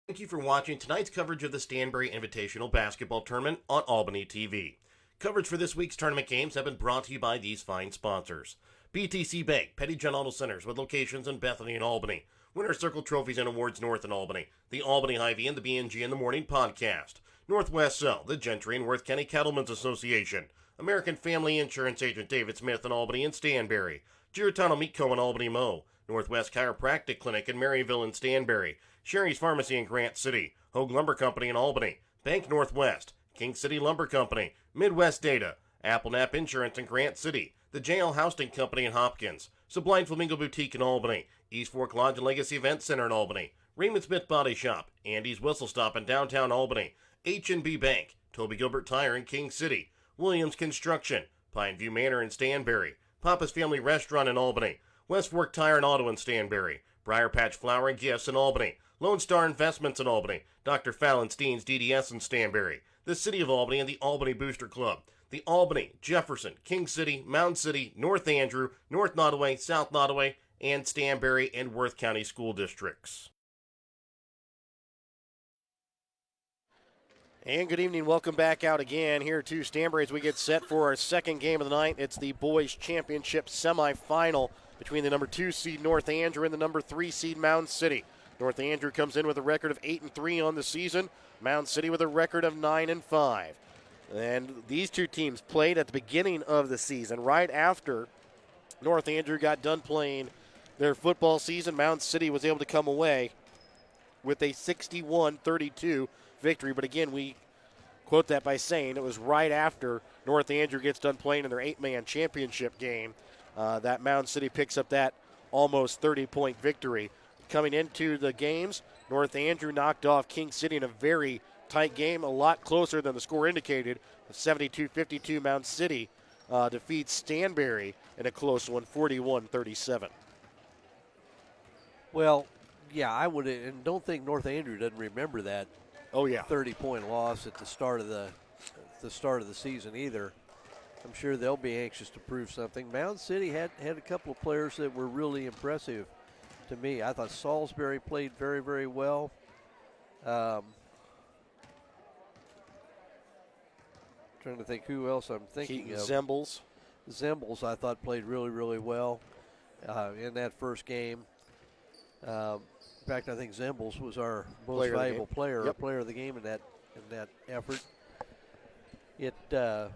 Thank you for watching tonight's coverage of the Stanberry Invitational Basketball Tournament on Albany TV. Coverage for this week's tournament games have been brought to you by these fine sponsors. BTC Bank, Petty John Auto Centers with locations in Bethany and Albany. Winter Circle Trophies and Awards North in Albany. The Albany Hy-Vee and the BNG in the Morning podcast. Northwest Cell, the Gentry and Worth County Cattlemen's Association. American Family Insurance Agent David Smith in Albany and Stanberry. Giratano Meat Co. in Albany Mo. Northwest Chiropractic Clinic in Maryville and Stanberry. Sherry's Pharmacy in Grant City, Hogue Lumber Company in Albany, Bank Northwest, King City Lumber Company, Midwest Data, Apple Nap Insurance in Grant City, the JL Housing Company in Hopkins, Sublime Flamingo Boutique in Albany, East Fork Lodge and Legacy Event Center in Albany, Raymond Smith Body Shop, Andy's Whistle Stop in downtown Albany, H&B Bank, Toby Gilbert Tire in King City, Williams Construction, Pineview Manor in Stanberry, Papa's Family Restaurant in Albany, West Fork Tire and Auto in Stanberry, Briar Patch Flower and Gifts in Albany, Lone Star Investments in Albany, Dr. Fallon Steen's DDS in Stanberry, the City of Albany and the Albany Booster Club, the Albany, Jefferson, King City, Mound City, North Andrew, North Nottoway, South Nottoway, and Stanberry and Worth County School Districts. And good evening. Welcome back out again here to Stanberry as we get set for our second game of the night. It's the Boys Championship semifinal between the number 2 seed North Andrew and the number 3 seed Mound City. North Andrew comes in with a record of 8-3 on the season. Mound City with a record of 9-5. And these two teams played at the beginning of the season, right after North Andrew got done playing their football season. Mound City was able to come away with a 61-32 victory. But again, we quote that by saying it was right after North Andrew gets done playing in their 8-man championship game that Mound City picks up that almost 30-point victory. Coming into the games, North Andrew knocked off King City in a very tight game, a lot closer than the score indicated. 72-52, Mound City defeats Stanberry in a close one, 41-37. Well, yeah, I would, and don't think North Andrew doesn't remember that. Oh yeah, 30-point loss at the start of the season either. I'm sure they'll be anxious to prove something. Mound City had a couple of players that were really impressive to me. I thought Salisbury played very, very well. Trying to think who else I'm thinking of. Zembles, I thought, played really, really well in that first game. In fact, I think Zembles was our most valuable player, player of the game in that effort. It'll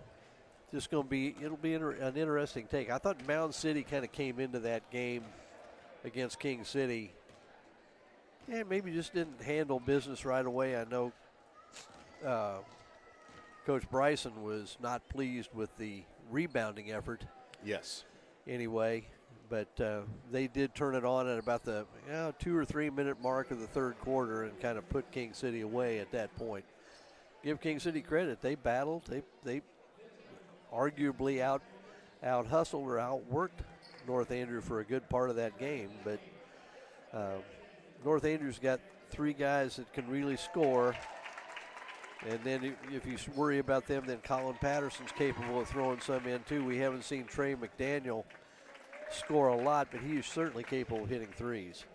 be an interesting take. I thought Mound City kind of came into that game against King City. Yeah, maybe just didn't handle business right away. I know Coach Bryson was not pleased with the rebounding effort. Yes. Anyway, but they did turn it on at about the 2 or 3 minute mark of the third quarter and kind of put King City away at that point. Give King City credit. They battled. They arguably out hustled or outworked North Andrew for a good part of that game, but North Andrew's got 3 guys that can really score, and then if you worry about them, then Colin Patterson's capable of throwing some in too. We haven't seen Trey McDaniel score a lot, but he is certainly capable of hitting threes.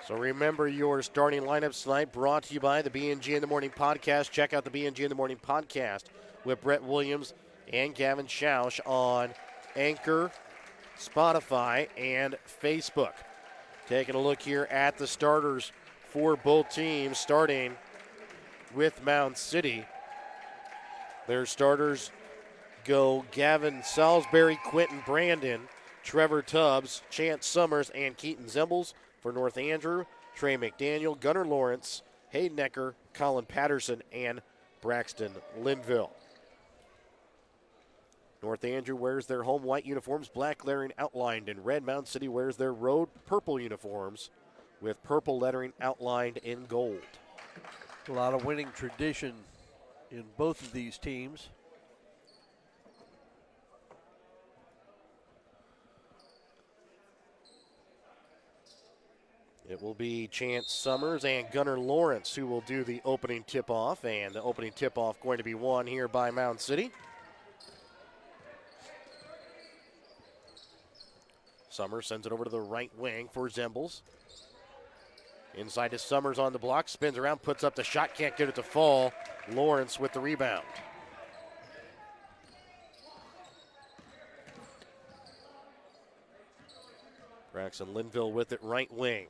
So remember your starting lineups tonight, brought to you by the BNG in the Morning podcast. Check out the BNG in the Morning podcast with Brett Williams and Gavin Schausch on Anchor, Spotify, and Facebook. Taking a look here at the starters for both teams, starting with Mound City. Their starters go Gavin Salisbury, Quentin Brandon, Trevor Tubbs, Chance Summers, and Keaton Zembles. For North Andrew, Trey McDaniel, Gunnar Lawrence, Hayden Ecker, Colin Patterson, and Braxton Linville. North Andrew wears their home white uniforms, black lettering outlined in red. Mound City wears their road purple uniforms with purple lettering outlined in gold. A lot of winning tradition in both of these teams. It will be Chance Summers and Gunnar Lawrence who will do the opening tip-off, and the opening tip-off going to be won here by Mound City. Summers sends it over to the right wing for Zembles. Inside to Summers on the block, spins around, puts up the shot, can't get it to fall. Lawrence with the rebound. Braxton Linville with it, right wing.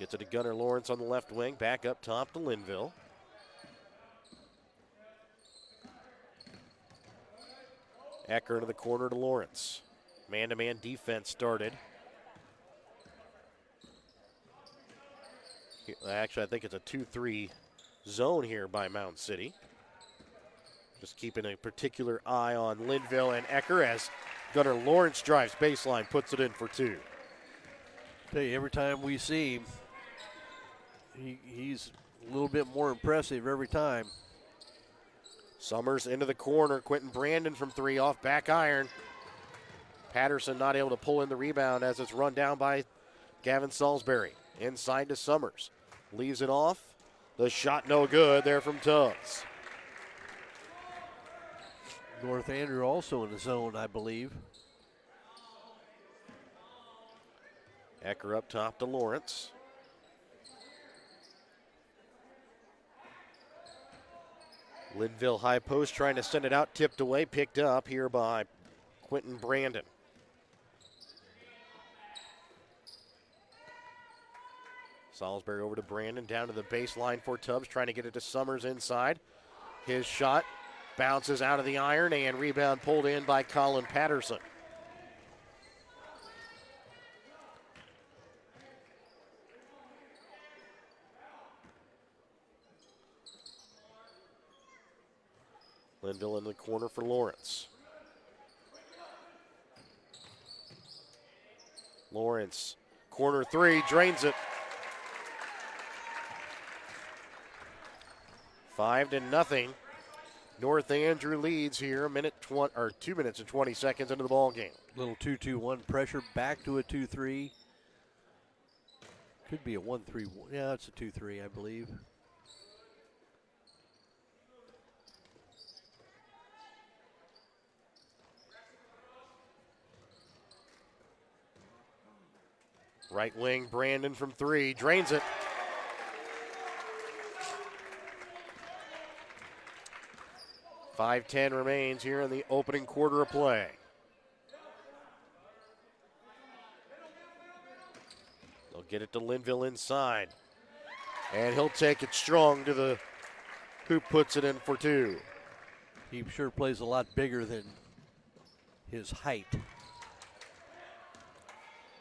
Gets it to Gunnar Lawrence on the left wing, back up top to Linville. Ecker into the corner to Lawrence. Man-to-man defense started. Actually, I think it's a 2-3 zone here by Mound City. Just keeping a particular eye on Linville and Ecker as Gunnar Lawrence drives baseline, puts it in for two. Tell you, every time we see him, he's a little bit more impressive every time. Summers into the corner. Quentin Brandon from three off back iron. Patterson not able to pull in the rebound as it's run down by Gavin Salisbury. Inside to Summers. Leaves it off. The shot no good there from Tubbs. North Andrew also in the zone, I believe. Ecker up top to Lawrence. Linville high post trying to send it out, tipped away, picked up here by Quentin Brandon. Salisbury over to Brandon, down to the baseline for Tubbs, trying to get it to Summers inside. His shot bounces out of the iron and rebound pulled in by Colin Patterson. Linville in the corner for Lawrence. Lawrence, corner three, drains it. 5-0. North Andrew leads here, 2 minutes and 20 seconds into the ball game. Little 2-2-1 pressure, back to a 2-3. Could be a 1-3. Yeah, it's a 2-3, I believe. Right wing, Brandon from three, drains it. .510 remains here in the opening quarter of play. They'll get it to Linville inside. And he'll take it strong to the who puts it in for two. He sure plays a lot bigger than his height.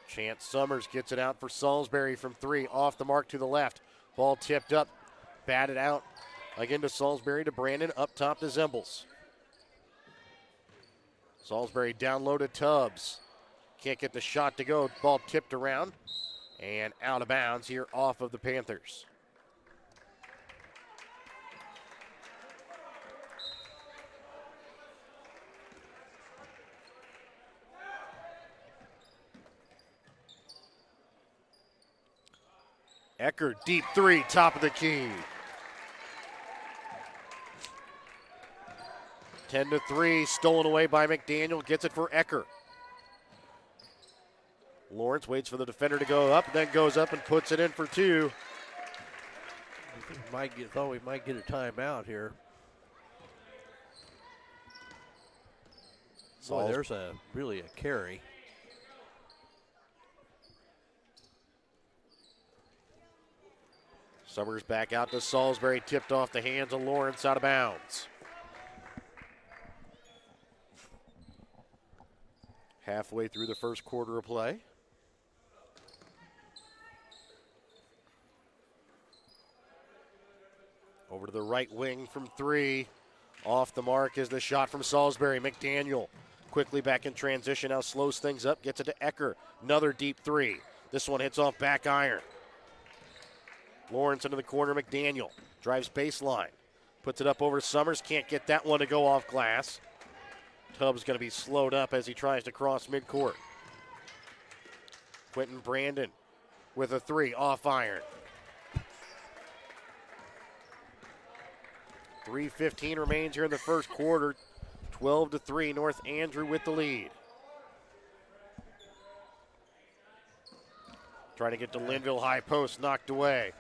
Chance Summers gets it out for Salisbury from three, off the mark to the left. Ball tipped up, batted out. Again to Salisbury, to Brandon, up top to Zembles. Salisbury down low to Tubbs. Can't get the shot to go. Ball tipped around and out of bounds here off of the Panthers. Ecker, deep three, top of the key. 10-3, stolen away by McDaniel, gets it for Ecker. Lawrence waits for the defender to go up, then goes up and puts it in for two. Thought we might get a timeout here. Boy, there's really a carry. Summers back out to Salisbury, tipped off the hands of Lawrence, out of bounds. Halfway through the first quarter of play. Over to the right wing from three. Off the mark is the shot from Salisbury. McDaniel quickly back in transition, now slows things up, gets it to Ecker. Another deep three. This one hits off back iron. Lawrence into the corner, McDaniel drives baseline. Puts it up over to Summers, can't get that one to go off glass. Tubbs going to be slowed up as he tries to cross midcourt. Quentin Brandon with a three, off iron. 3:15 remains here in the first quarter. 12-3, North Andrew with the lead. Trying to get to Linville, high post, knocked away.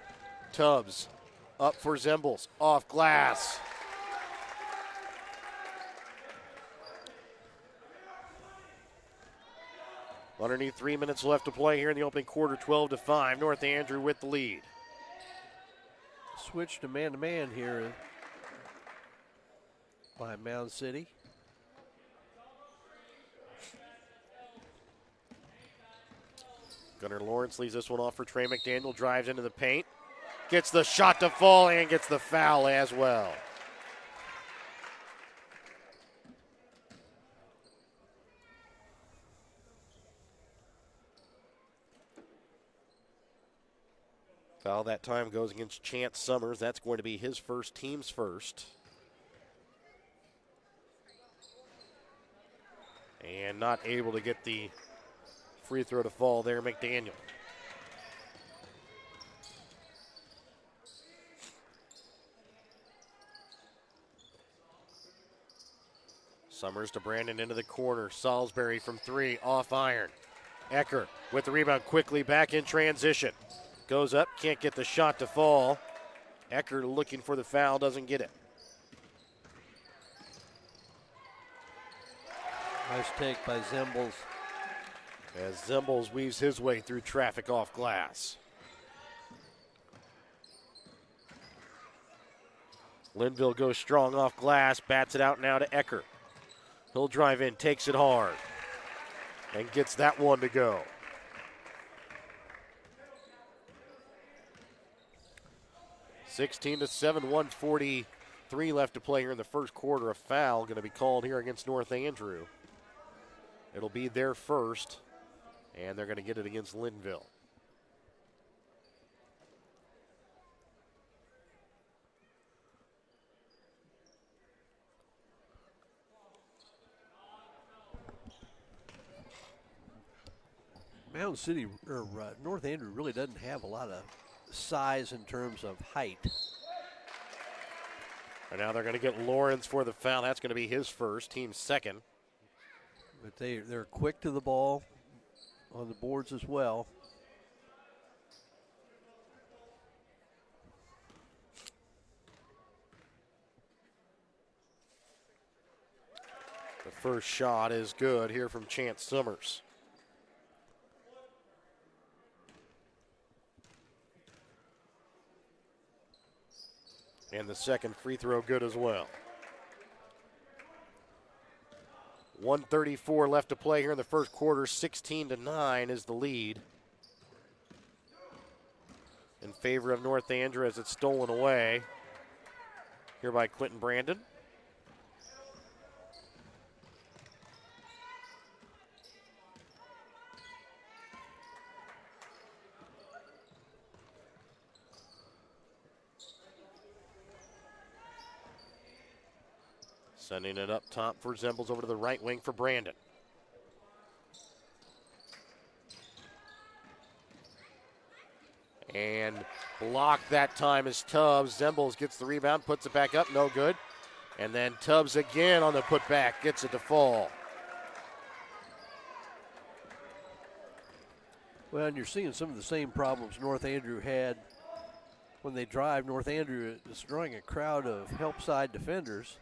Tubbs up for Zembels, off glass. Underneath 3 minutes left to play here in the opening quarter, 12-5. North Andrew with the lead. Switch to man here by Mound City. Gunnar Lawrence leaves this one off for Trey McDaniel, drives into the paint, gets the shot to fall and gets the foul as well. Foul that time goes against Chance Summers. That's going to be his first, team's first. And not able to get the free throw to fall there, McDaniel. Summers to Brandon into the corner. Salisbury from three, off iron. Ecker with the rebound quickly back in transition. Goes up, can't get the shot to fall. Ecker looking for the foul, doesn't get it. Nice take by Zembels. As Zembels weaves his way through traffic off glass. Linville goes strong off glass, bats it out now to Ecker. He'll drive in, takes it hard, and gets that one to go. 16-7, 1:43 left to play here in the first quarter. A foul going to be called here against North Andrew. It'll be their first, and they're going to get it against Linville. Mound City, or North Andrew, really doesn't have a lot of size in terms of height. And now they're going to get Lawrence for the foul. That's going to be his first, team's second. But they're quick to the ball on the boards as well. The first shot is good here from Chance Summers. And the second free throw good as well. 1:34 left to play here in the first quarter. 16-9 is the lead in favor of North Andrew as it's stolen away here by Quentin Brandon. Sending it up top for Zembels over to the right wing for Brandon. And blocked that time is Tubbs. Zembels gets the rebound, puts it back up, no good. And then Tubbs again on the putback, gets it to fall. Well, and you're seeing some of the same problems North Andrew had when they drive. North Andrew is drawing a crowd of help side defenders.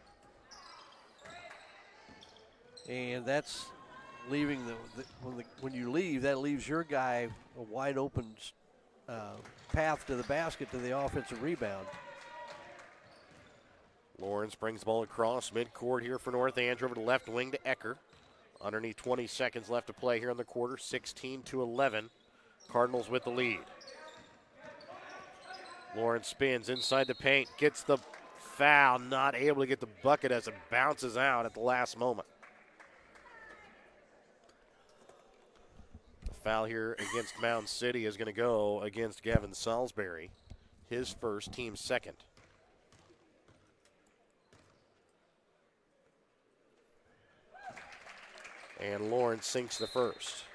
And that's leaving when you leave, that leaves your guy a wide open path to the basket to the offensive rebound. Lawrence brings the ball across midcourt here for North Andrew over to left wing to Ecker. Underneath 20 seconds left to play here in the quarter, 16-11. Cardinals with the lead. Lawrence spins inside the paint, gets the foul, not able to get the bucket as it bounces out at the last moment. Foul here against Mound City is going to go against Gavin Salisbury, his first, team's second. And Lawrence sinks the first.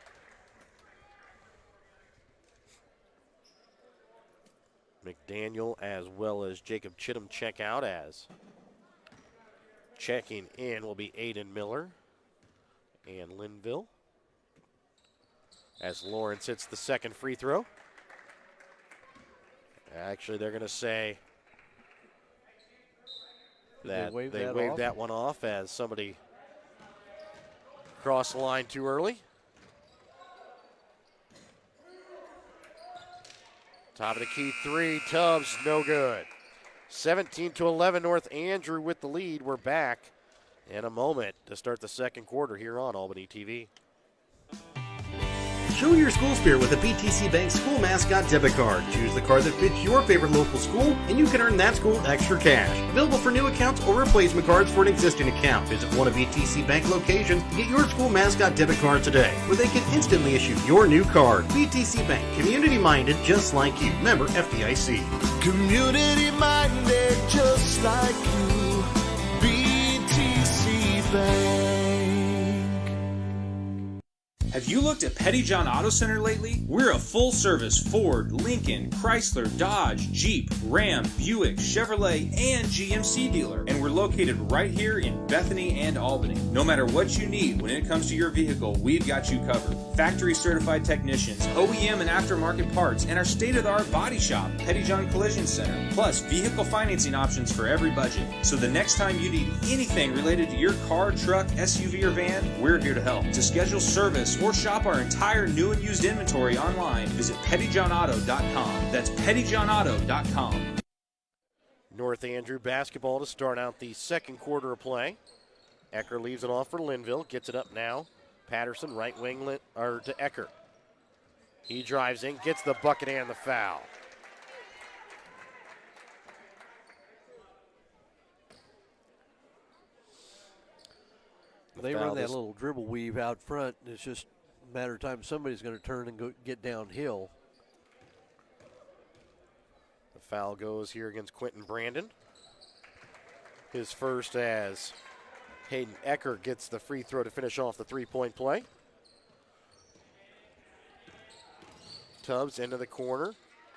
McDaniel as well as Jacob Chittum check out, as checking in will be Aiden Miller and Linville. as Lawrence hits the second free throw. Actually, they're going to say that they waved that one off as somebody crossed the line too early. Top of the key three, Tubbs, no good. 17-11, North Andrew with the lead. We're back in a moment to start the second quarter here on Albany TV. Show your school spirit with a BTC Bank school mascot debit card. Choose the card that fits your favorite local school, and you can earn that school extra cash. Available for new accounts or replacement cards for an existing account. Visit one of BTC Bank locations to get your school mascot debit card today, where they can instantly issue your new card. BTC Bank, community-minded just like you. Member FDIC. Community-minded just like you. BTC Bank. Have you looked at Petty John Auto Center lately? We're a full-service Ford, Lincoln, Chrysler, Dodge, Jeep, Ram, Buick, Chevrolet, and GMC dealer. And we're located right here in Bethany and Albany. No matter what you need when it comes to your vehicle, we've got you covered. Factory-certified technicians, OEM and aftermarket parts, and our state-of-the-art body shop, Petty John Collision Center. Plus, vehicle financing options for every budget. So the next time you need anything related to your car, truck, SUV, or van, we're here to help. To schedule service or shop our entire new and used inventory online, visit pettyjohnauto.com. That's pettyjohnauto.com. North Andrew basketball to start out the second quarter of play. Ecker leaves it off for Linville, gets it up now. Patterson, right wing to Ecker. He drives in, gets the bucket and the foul. They run that little dribble weave out front, and it's just a matter of time somebody's going to turn and go get downhill. The foul goes here against Quentin Brandon. His first as Hayden Ecker gets the free throw to finish off the three-point play. Tubbs into the corner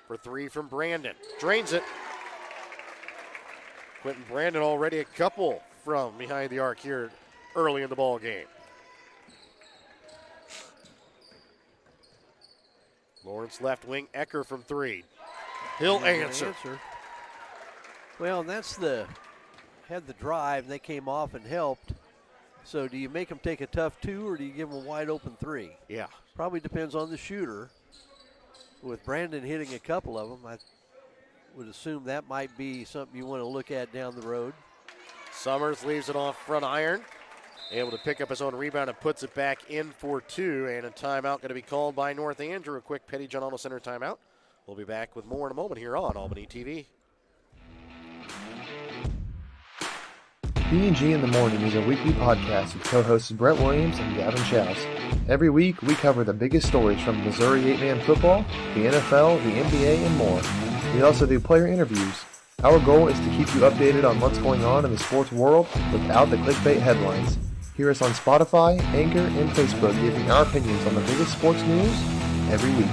for three from Brandon. Drains it. Quentin Brandon already a couple from behind the arc here early in the ball game. Lawrence left wing, Ecker from three. He'll answer. Well, and that's had the drive, and they came off and helped. So do you make them take a tough two, or do you give them a wide open three? Yeah. Probably depends on the shooter. With Brandon hitting a couple of them, I would assume that might be something you want to look at down the road. Summers leaves it off front iron. Able to pick up his own rebound and puts it back in for two. And a timeout going to be called by North Andrew. A quick Petty John Auto Center timeout. We'll be back with more in a moment here on Albany TV. B&G in the Morning is a weekly podcast with co-hosts Brett Williams and Gavin Schaus. Every week, we cover the biggest stories from Missouri 8-man football, the NFL, the NBA, and more. We also do player interviews. Our goal is to keep you updated on what's going on in the sports world without the clickbait headlines. Hear us on Spotify, Anchor, and Facebook giving our opinions on the biggest sports news every week.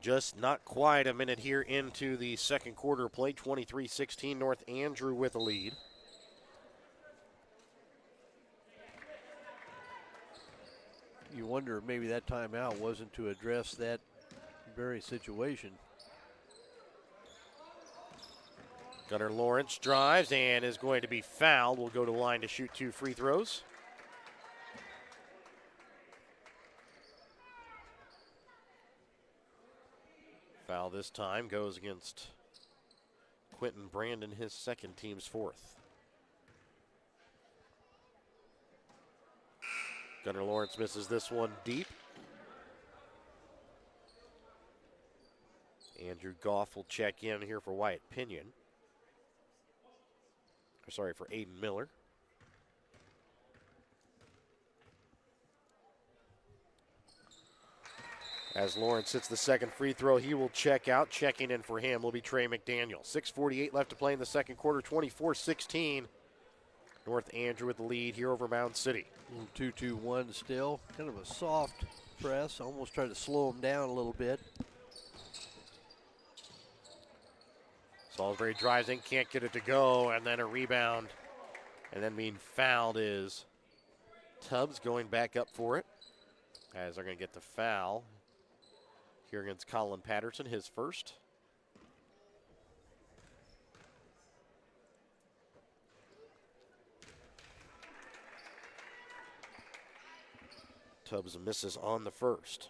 Just not quite a minute here into the second quarter play. 23-16, North Andrew with a lead. You wonder if maybe that timeout wasn't to address that very situation. Gunnar Lawrence drives and is going to be fouled. Will go to the line to shoot two free throws. Foul this time goes against Quentin Brandon, his second, team's fourth. Gunnar Lawrence misses this one deep. Andrew Goff will check in here for Wyatt Pinion. Sorry, for Aiden Miller. As Lawrence hits the second free throw, he will check out. Checking in for him will be Trey McDaniel. 6:48 left to play in the second quarter, 24-16. North Andrew with the lead here over Mound City. 2-2-1 still. Kind of a soft press. Almost try to slow them down a little bit. Salisbury drives in, can't get it to go, and then a rebound And then being fouled is Tubbs going back up for it, as they're going to get the foul here against Colin Patterson, his first. Tubbs misses on the first.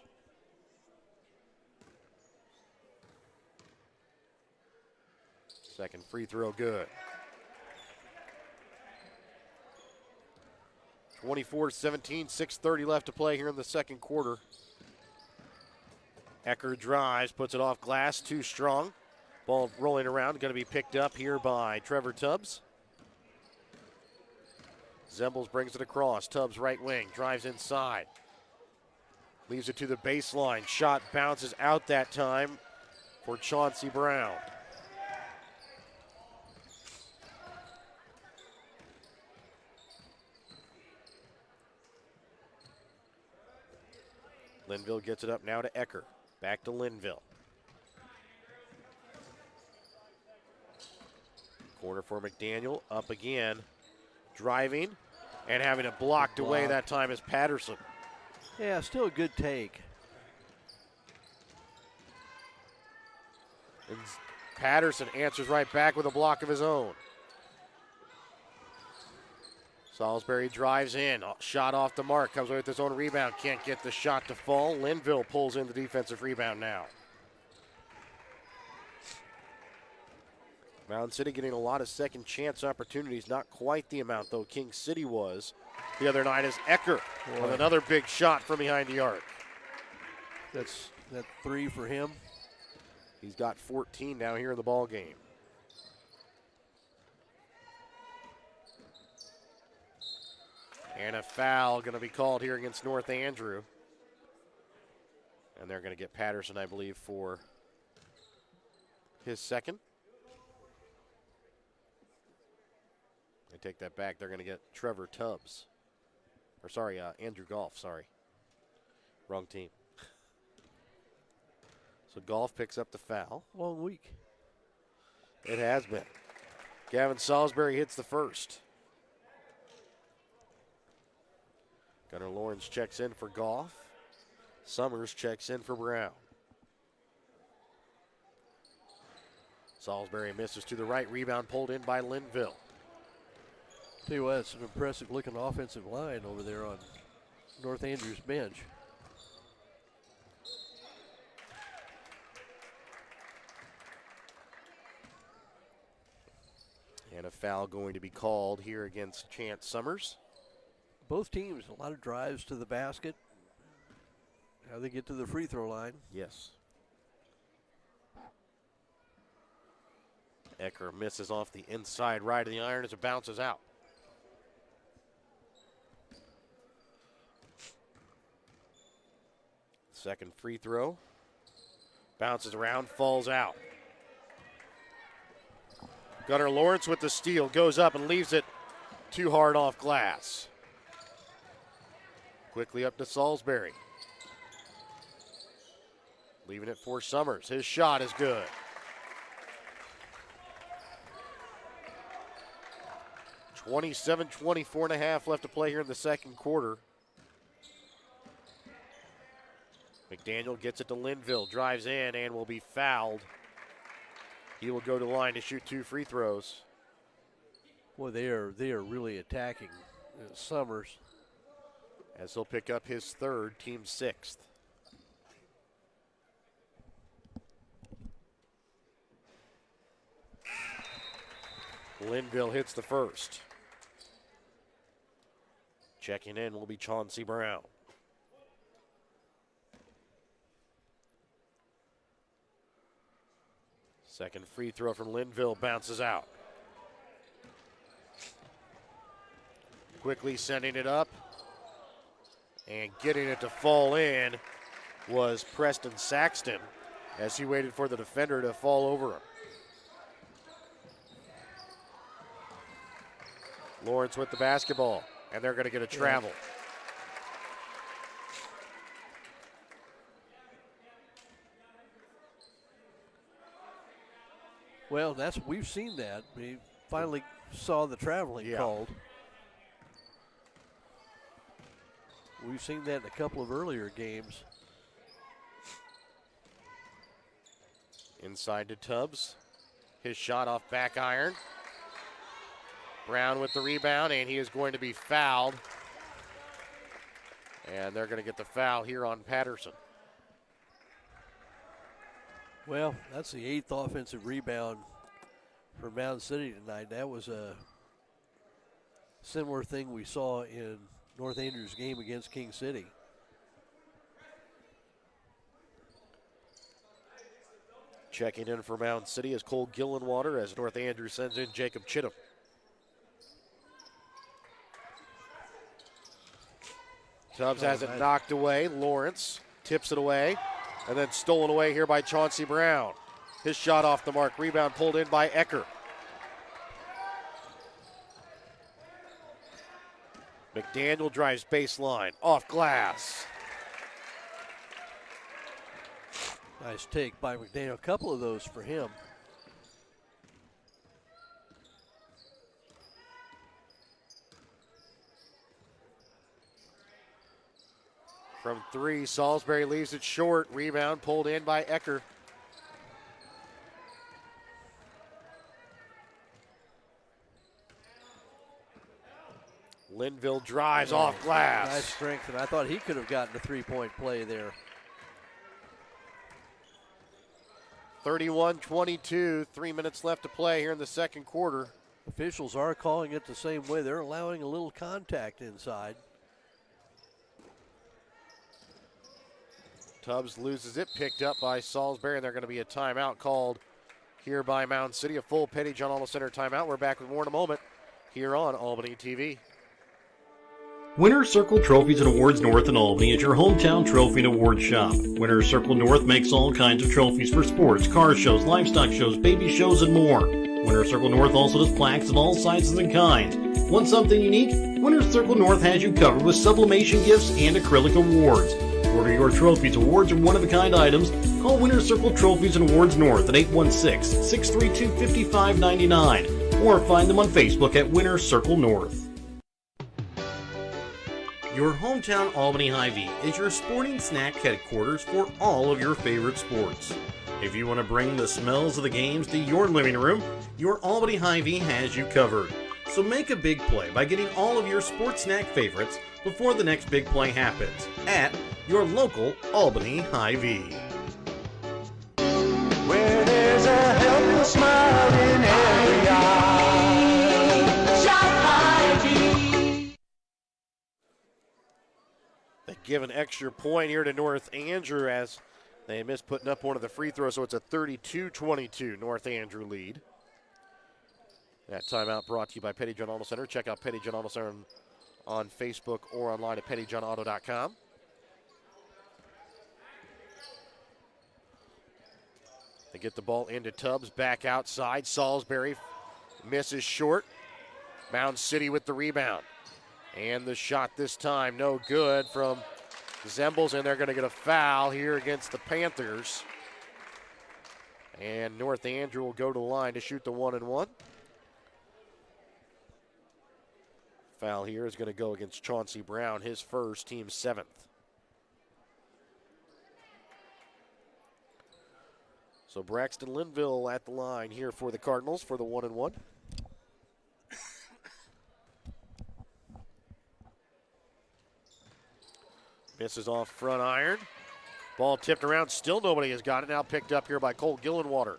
Second free throw good. 24-17, 6:30 left to play here in the second quarter. Ecker drives, puts it off glass, too strong. Ball rolling around, going to be picked up here by Trevor Tubbs. Zembles brings it across. Tubbs right wing, drives inside. Leaves it to the baseline. Shot bounces out that time for Chauncey Brown. Linville gets it up now to Ecker. Back to Linville. Corner for McDaniel. Up again. Driving and having it blocked away that time is Patterson. Yeah, still a good take. And Patterson answers right back with a block of his own. Salisbury drives in, shot off the mark, comes away with his own rebound, can't get the shot to fall. Linville pulls in the defensive rebound now. Mound City getting a lot of second chance opportunities, not quite the amount though King City was the other night, as Ecker with another big shot from behind the arc. That's that 3 for him. He's got 14 now here in the ball game. And a foul going to be called here against North Andrew. And they're going to get Patterson, I believe, for his second. They take that back. They're going to get Trevor Tubbs. Or sorry, Andrew Goff, sorry. Wrong team. So Goff picks up the foul. Long week. It has been. Gavin Salisbury hits the first. Gunnar Lawrence checks in for Goff. Summers checks in for Brown. Salisbury misses to the right. Rebound pulled in by Linville. Tell you what, it's an impressive looking offensive line over there on North Andrews' bench. And a foul going to be called here against Chance Summers. Both teams, a lot of drives to the basket. How they get to the free throw line. Yes. Ecker misses off the inside right of the iron as it bounces out. Second free throw. Bounces around, falls out. Gunnar Lawrence with the steal, goes up and leaves it too hard off glass. Quickly up to Salisbury. Leaving it for Summers. His shot is good. (27-24.5) left to play here in the second quarter. McDaniel gets it to Linville, drives in and will be fouled. He will go to the line to shoot 2 free throws. Boy, they are really attacking Summers. As he'll pick up his third, team 6th. Linville hits the first. Checking in will be Chauncey Brown. Second free throw from Linville bounces out. Quickly sending it up and getting it to fall in was Preston Saxton as he waited for the defender to fall over him. Lawrence with the basketball, and they're going to get a travel. Well, we've seen that. We finally saw the traveling called. We've seen that in a couple of earlier games. Inside to Tubbs. His shot off back iron. Brown with the rebound, and he is going to be fouled. And they're going to get the foul here on Patterson. Well, that's the 8th offensive rebound for Mound City tonight. That was a similar thing we saw in North Andrews' game against King City. Checking in for Mound City is Cole Gillenwater as North Andrews sends in Jacob Chittum. Tubbs has it knocked away. Lawrence tips it away and then stolen away here by Chauncey Brown. His shot off the mark. Rebound pulled in by Ecker. McDaniel drives baseline. Off glass. Nice take by McDaniel. A couple of those for him. From 3, Salisbury leaves it short. Rebound pulled in by Ecker. Linville drives off glass. Nice strength, and I thought he could have gotten a three-point play there. 31-22, 3 minutes left to play here in the second quarter. Officials are calling it the same way. They're allowing a little contact inside. Tubbs loses it, picked up by Salisbury, and they're going to be a timeout called here by Mound City. A full Petty John Auto Center timeout. We're back with more in a moment here on Albany TV. Winner's Circle Trophies and Awards North in Albany is your hometown trophy and award shop. Winner's Circle North makes all kinds of trophies for sports, car shows, livestock shows, baby shows, and more. Winner's Circle North also does plaques of all sizes and kinds. Want something unique? Winner's Circle North has you covered with sublimation gifts and acrylic awards. To order your trophies, awards, or one-of-a-kind items, call Winner's Circle Trophies and Awards North at 816-632-5599 or find them on Facebook at Winner's Circle North. Your hometown Albany Hy-Vee is your sporting snack headquarters for all of your favorite sports. If you want to bring the smells of the games to your living room, your Albany Hy-Vee has you covered. So make a big play by getting all of your sports snack favorites before the next big play happens at your local Albany Hy-Vee. Where there's a helpless smile in every eye. Shop Hy-Vee. They give an extra point here to North Andrew as they missed putting up one of the free throws, so it's a 32-22 North Andrew lead. That timeout brought to you by Petty John Auto Center. Check out Petty John Auto Center on Facebook or online at pettyjohnauto.com. They get the ball into Tubbs, back outside. Salisbury misses short. Mound City with the rebound. And the shot this time, no good from Zembles, and they're going to get a foul here against the Panthers. And North Andrew will go to the line to shoot the 1-and-1. Foul here is going to go against Chauncey Brown, his first, team 7th. So Braxton Linville at the line here for the Cardinals for the 1-and-1. Misses off front iron. Ball tipped around, still nobody has got it. Now picked up here by Cole Gillenwater.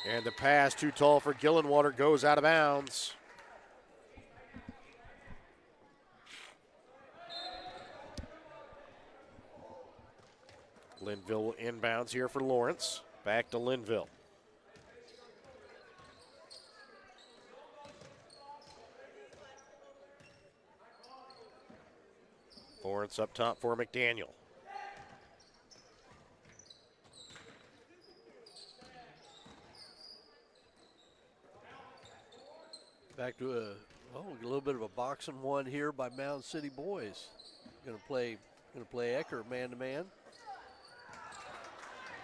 And the pass, too tall for Gillenwater, goes out of bounds. Linville will inbounds here for Lawrence. Back to Linville. Lawrence up top for McDaniel. Back to a little bit of a boxing one here by Mound City boys. Going to play Ecker man to man.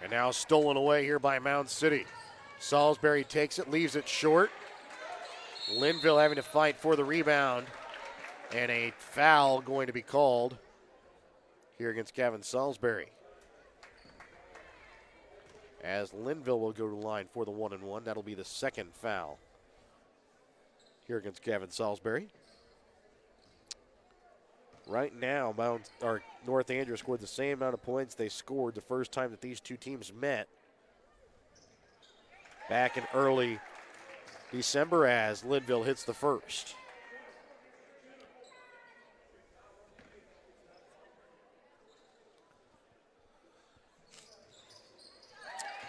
And now stolen away here by Mound City. Salisbury takes it, leaves it short. Linville having to fight for the rebound, and a foul going to be called here against Gavin Salisbury. As Linville will go to the line for the 1-and-1. That'll be the second foul here against Gavin Salisbury. Right now, North Andrew scored the same amount of points they scored the first time that these two teams met back in early December, as Linville hits the first.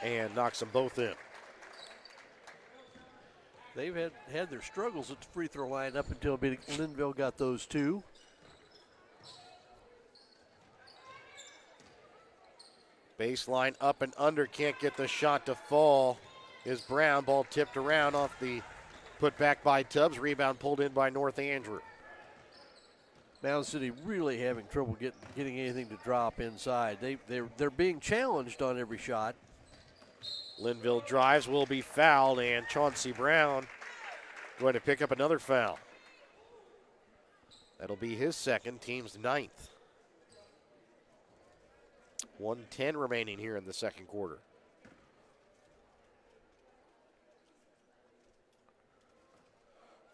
And knocks them both in. They've had their struggles at the free throw line up until Linville got those two. Baseline up and under, can't get the shot to fall. Is Brown, ball tipped around off the put back by Tubbs, rebound pulled in by North Andrew. Mound City really having trouble getting anything to drop inside. They're being challenged on every shot. Linville drives, will be fouled, and Chauncey Brown going to pick up another foul. That'll be his second, team's 9th. 1:10 remaining here in the second quarter.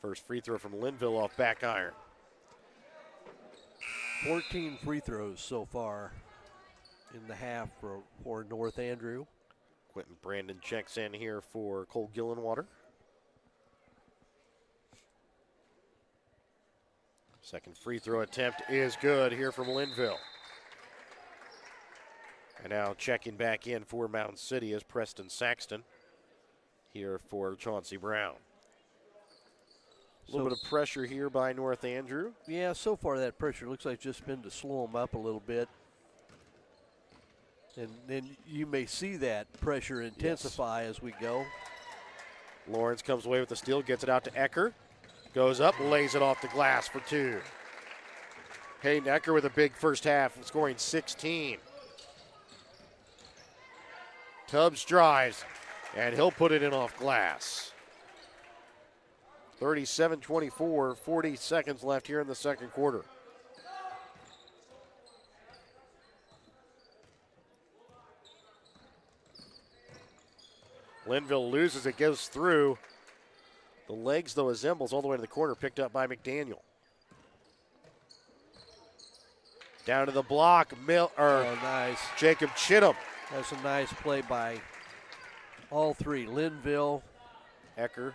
First free throw from Linville off back iron. 14 free throws so far in the half for North Andrew. Quentin Brandon checks in here for Cole Gillenwater. Second free throw attempt is good here from Linville. And now checking back in for Mound City is Preston Saxton here for Chauncey Brown. A little bit of pressure here by North Andrew. Yeah, so far that pressure looks like just been to slow them up a little bit. And then you may see that pressure intensify as we go. Lawrence comes away with the steal, gets it out to Ecker. Goes up, lays it off the glass for two. Hayden Ecker with a big first half, scoring 16. Tubbs drives, and he'll put it in off glass. 37-24, 40 seconds left here in the second quarter. Linville loses, it goes through. The legs, though, as Zembles all the way to the corner, picked up by McDaniel. Down to the block, nice. Jacob Chittum. That's a nice play by all three. Linville. Ecker.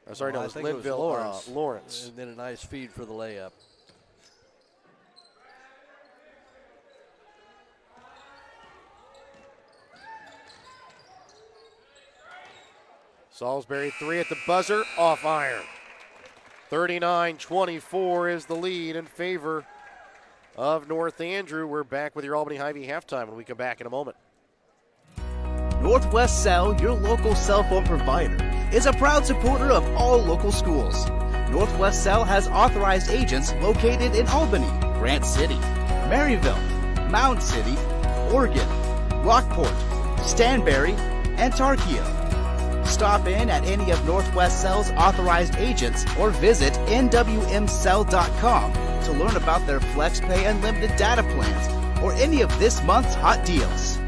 I think it was Linville, Lawrence. And then a nice feed for the layup. Salisbury three at the buzzer, off iron. 39-24 is the lead in favor of North Andrew. We're back with your Albany Hy-Vee halftime when we come back in a moment. Northwest Cell, your local cell phone provider, is a proud supporter of all local schools. Northwest Cell has authorized agents located in Albany, Grant City, Maryville, Mound City, Oregon, Rockport, Stanberry, and Tarkio. Stop in at any of Northwest Cell's authorized agents or visit nwmcell.com to learn about their FlexPay unlimited data plans or any of this month's hot deals.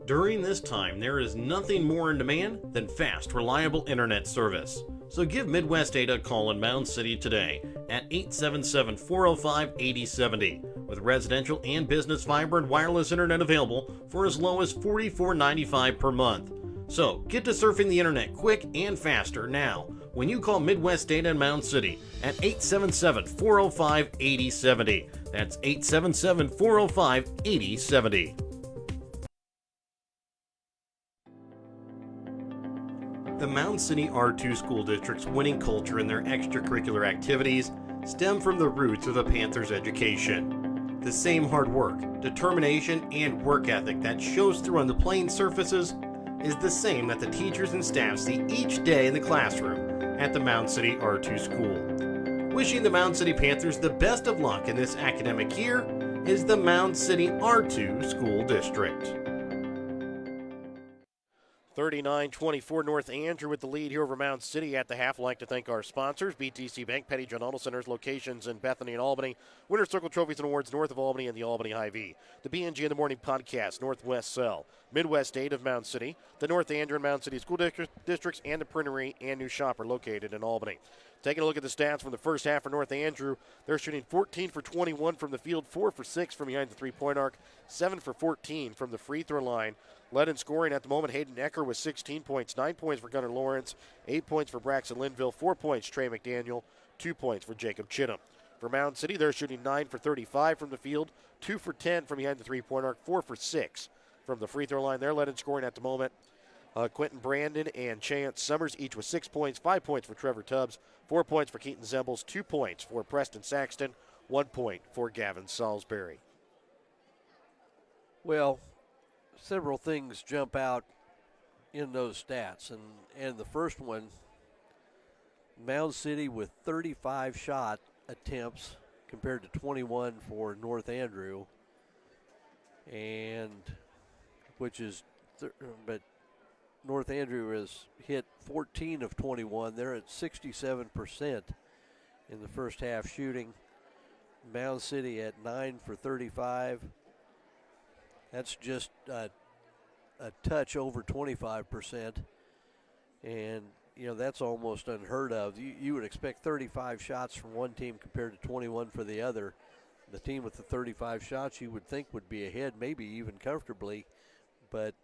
During this time, there is nothing more in demand than fast, reliable internet service. So give Midwest Data a call in Mound City today at 877-405-8070 with residential and business fiber and wireless internet available for as low as $44.95 per month. So get to surfing the internet quick and faster now when you call Midwest Data in Mound City at 877-405-8070. That's 877-405-8070. The Mound City R2 School District's winning culture and their extracurricular activities stem from the roots of the Panthers' education. The same hard work, determination, and work ethic that shows through on the playing surfaces is the same that the teachers and staff see each day in the classroom at the Mound City R2 School. Wishing the Mound City Panthers the best of luck in this academic year is the Mound City R2 School District. 39-24 North Andrew with the lead here over Mound City at the half. I'd like to thank our sponsors, BTC Bank, Petty John Auto Centers, locations in Bethany and Albany, Winter Circle Trophies and Awards north of Albany and the Albany Hy-Vee, the BNG in the Morning Podcast, Northwest Cell, Midwest Aid of Mound City, the North Andrew and Mound City School Districts, and the Printery and New Shop are located in Albany. Taking a look at the stats from the first half for North Andrew, they're shooting 14 for 21 from the field, 4 for 6 from behind the three-point arc, 7 for 14 from the free throw line. Led in scoring at the moment, Hayden Ecker with 16 points, 9 points for Gunnar Lawrence, 8 points for Braxton Linville, 4 points Trey McDaniel, 2 points for Jacob Chittum. For Mound City, they're shooting 9 for 35 from the field, 2 for 10 from behind the three-point arc, 4 for 6 from the free throw line. They're led in scoring at the moment. Quentin Brandon and Chance Summers each with 6 points, 5 points for Trevor Tubbs, 4 points for Keaton Zembles, 2 points for Preston Saxton, 1 point for Gavin Salisbury. Well, several things jump out in those stats, and the first one, Mound City with 35 shot attempts compared to 21 for North Andrew, and but North Andrew has hit 14 of 21. They're at 67% in the first half shooting. Mound City at 9 for 35. That's just a touch over 25%. And, that's almost unheard of. You would expect 35 shots from one team compared to 21 for the other. The team with the 35 shots you would think would be ahead, maybe even comfortably. But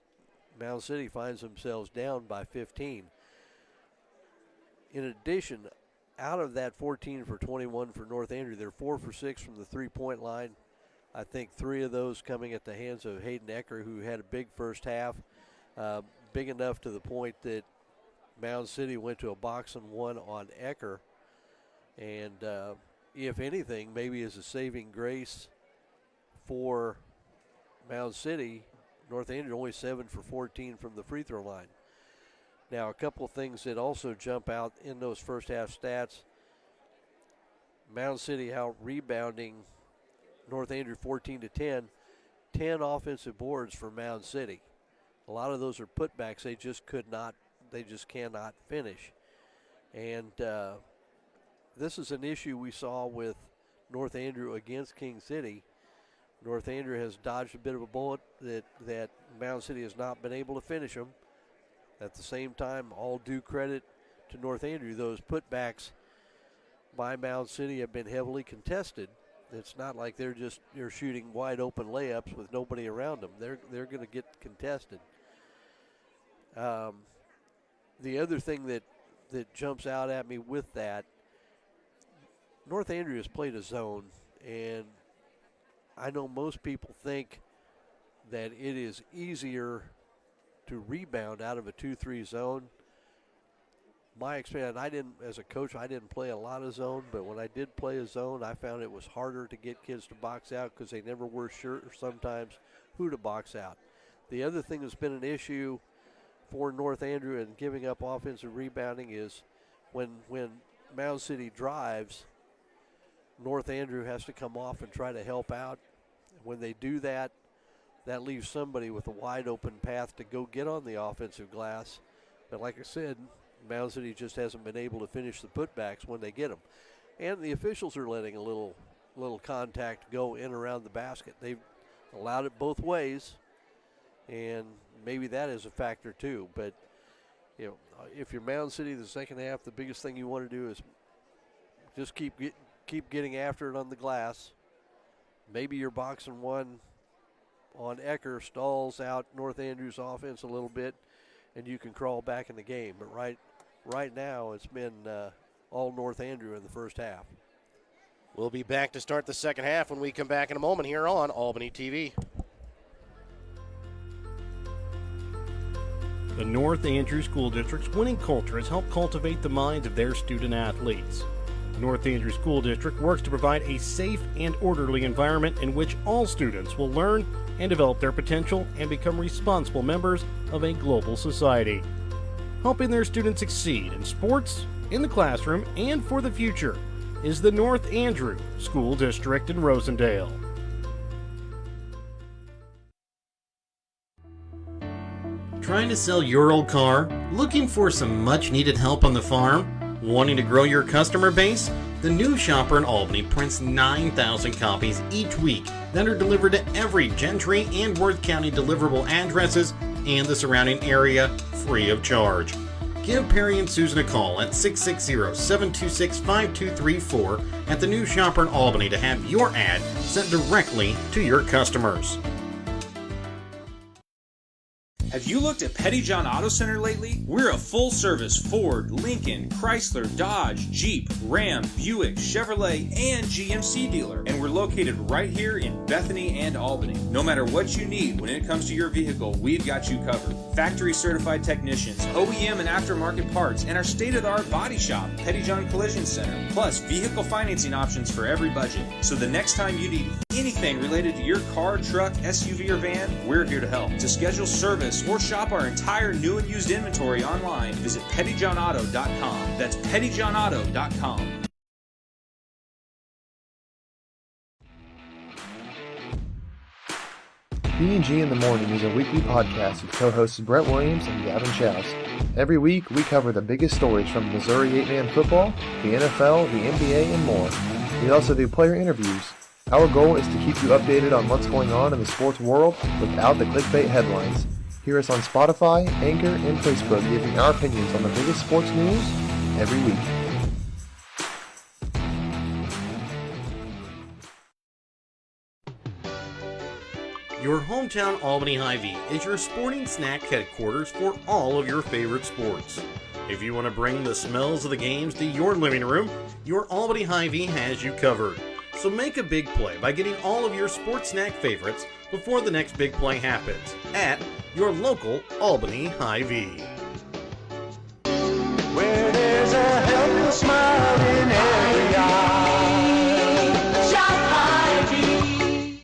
Mound City finds themselves down by 15. In addition, out of that 14 for 21 for North Andrew, they're 4 for 6 from the three-point line. I think 3 of those coming at the hands of Hayden Ecker, who had a big first half, big enough to the point that Mound City went to a box and one on Ecker. And if anything, maybe as a saving grace for Mound City, North Andrew only 7 for 14 from the free throw line. Now, a couple of things that also jump out in those first half stats. Mound City out rebounding North Andrew 14 to 10. 10 offensive boards for Mound City. A lot of those are putbacks. They just cannot finish. And this is an issue we saw with North Andrew against King City. North Andrew has dodged a bit of a bullet that Mound City has not been able to finish them. At the same time, all due credit to North Andrew. Those putbacks by Mound City have been heavily contested. It's not like they're shooting wide open layups with nobody around them. They're going to get contested. The other thing that jumps out at me with that, North Andrew has played a zone, and I know most people think that it is easier to rebound out of a 2-3 zone. My experience, as a coach, I didn't play a lot of zone, but when I did play a zone, I found it was harder to get kids to box out because they never were sure sometimes who to box out. The other thing that's been an issue for North Andrew in giving up offensive rebounding is when Mound City drives, North Andrew has to come off and try to help out. When they do that, that leaves somebody with a wide open path to go get on the offensive glass. But like I said, Mound City just hasn't been able to finish the putbacks when they get them. And the officials are letting a little contact go in around the basket. They've allowed it both ways, and maybe that is a factor too. But, if you're Mound City the second half, the biggest thing you want to do is just keep getting after it on the glass. Maybe you're boxing one on Ecker, stalls out North Andrew's offense a little bit, and you can crawl back in the game. But right now it's been all North Andrew in the first half. We'll be back to start the second half when we come back in a moment here on Albany TV. The North Andrew School District's winning culture has helped cultivate the minds of their student athletes. North Andrew School District works to provide a safe and orderly environment in which all students will learn and develop their potential and become responsible members of a global society. Helping their students succeed in sports, in the classroom, and for the future is the North Andrew School District in Trying to sell your old car? Looking for some much needed help on the farm? Wanting to grow your customer base? The New Shopper in Albany prints 9,000 copies each week that are delivered to every Gentry and Worth County deliverable addresses and the surrounding area free of charge. Give Perry and Susan a call at 660-726-5234 at the New Shopper in Albany to have your ad sent directly to your customers. Have you looked at Petty John Auto Center lately? We're a full-service Ford, Lincoln, Chrysler, Dodge, Jeep, Ram, Buick, Chevrolet, and GMC dealer. And we're located right here in Bethany and Albany. No matter what you need when it comes to your vehicle, we've got you covered. Factory-certified technicians, OEM and aftermarket parts, and our state-of-the-art body shop, Petty John Collision Center. Plus, vehicle financing options for every budget. So the next time you need anything related to your car, truck, SUV, or van, we're here to help. To schedule service or shop our entire new and used inventory online, visit pettyjohnauto.com. That's pettyjohnauto.com. B&G in the Morning is a weekly podcast with co-hosts Brett Williams and Gavin Chows. Every week, we cover the biggest stories from Missouri 8-man football, the NFL, the NBA, and more. We also do player interviews. Our goal is to keep you updated on what's going on in the sports world without the clickbait headlines. Hear us on Spotify, Anchor, and Facebook giving our opinions on the biggest sports news every week. Your hometown Albany Hy-Vee is your sporting snack headquarters for all of your favorite sports. If you want to bring the smells of the games to your living room, your Albany Hy-Vee has you covered. So make a big play by getting all of your sports snack favorites before the next big play happens at your local Albany Hy-Vee. Where there's a helpless smile in every eye. Shop Hy-Vee.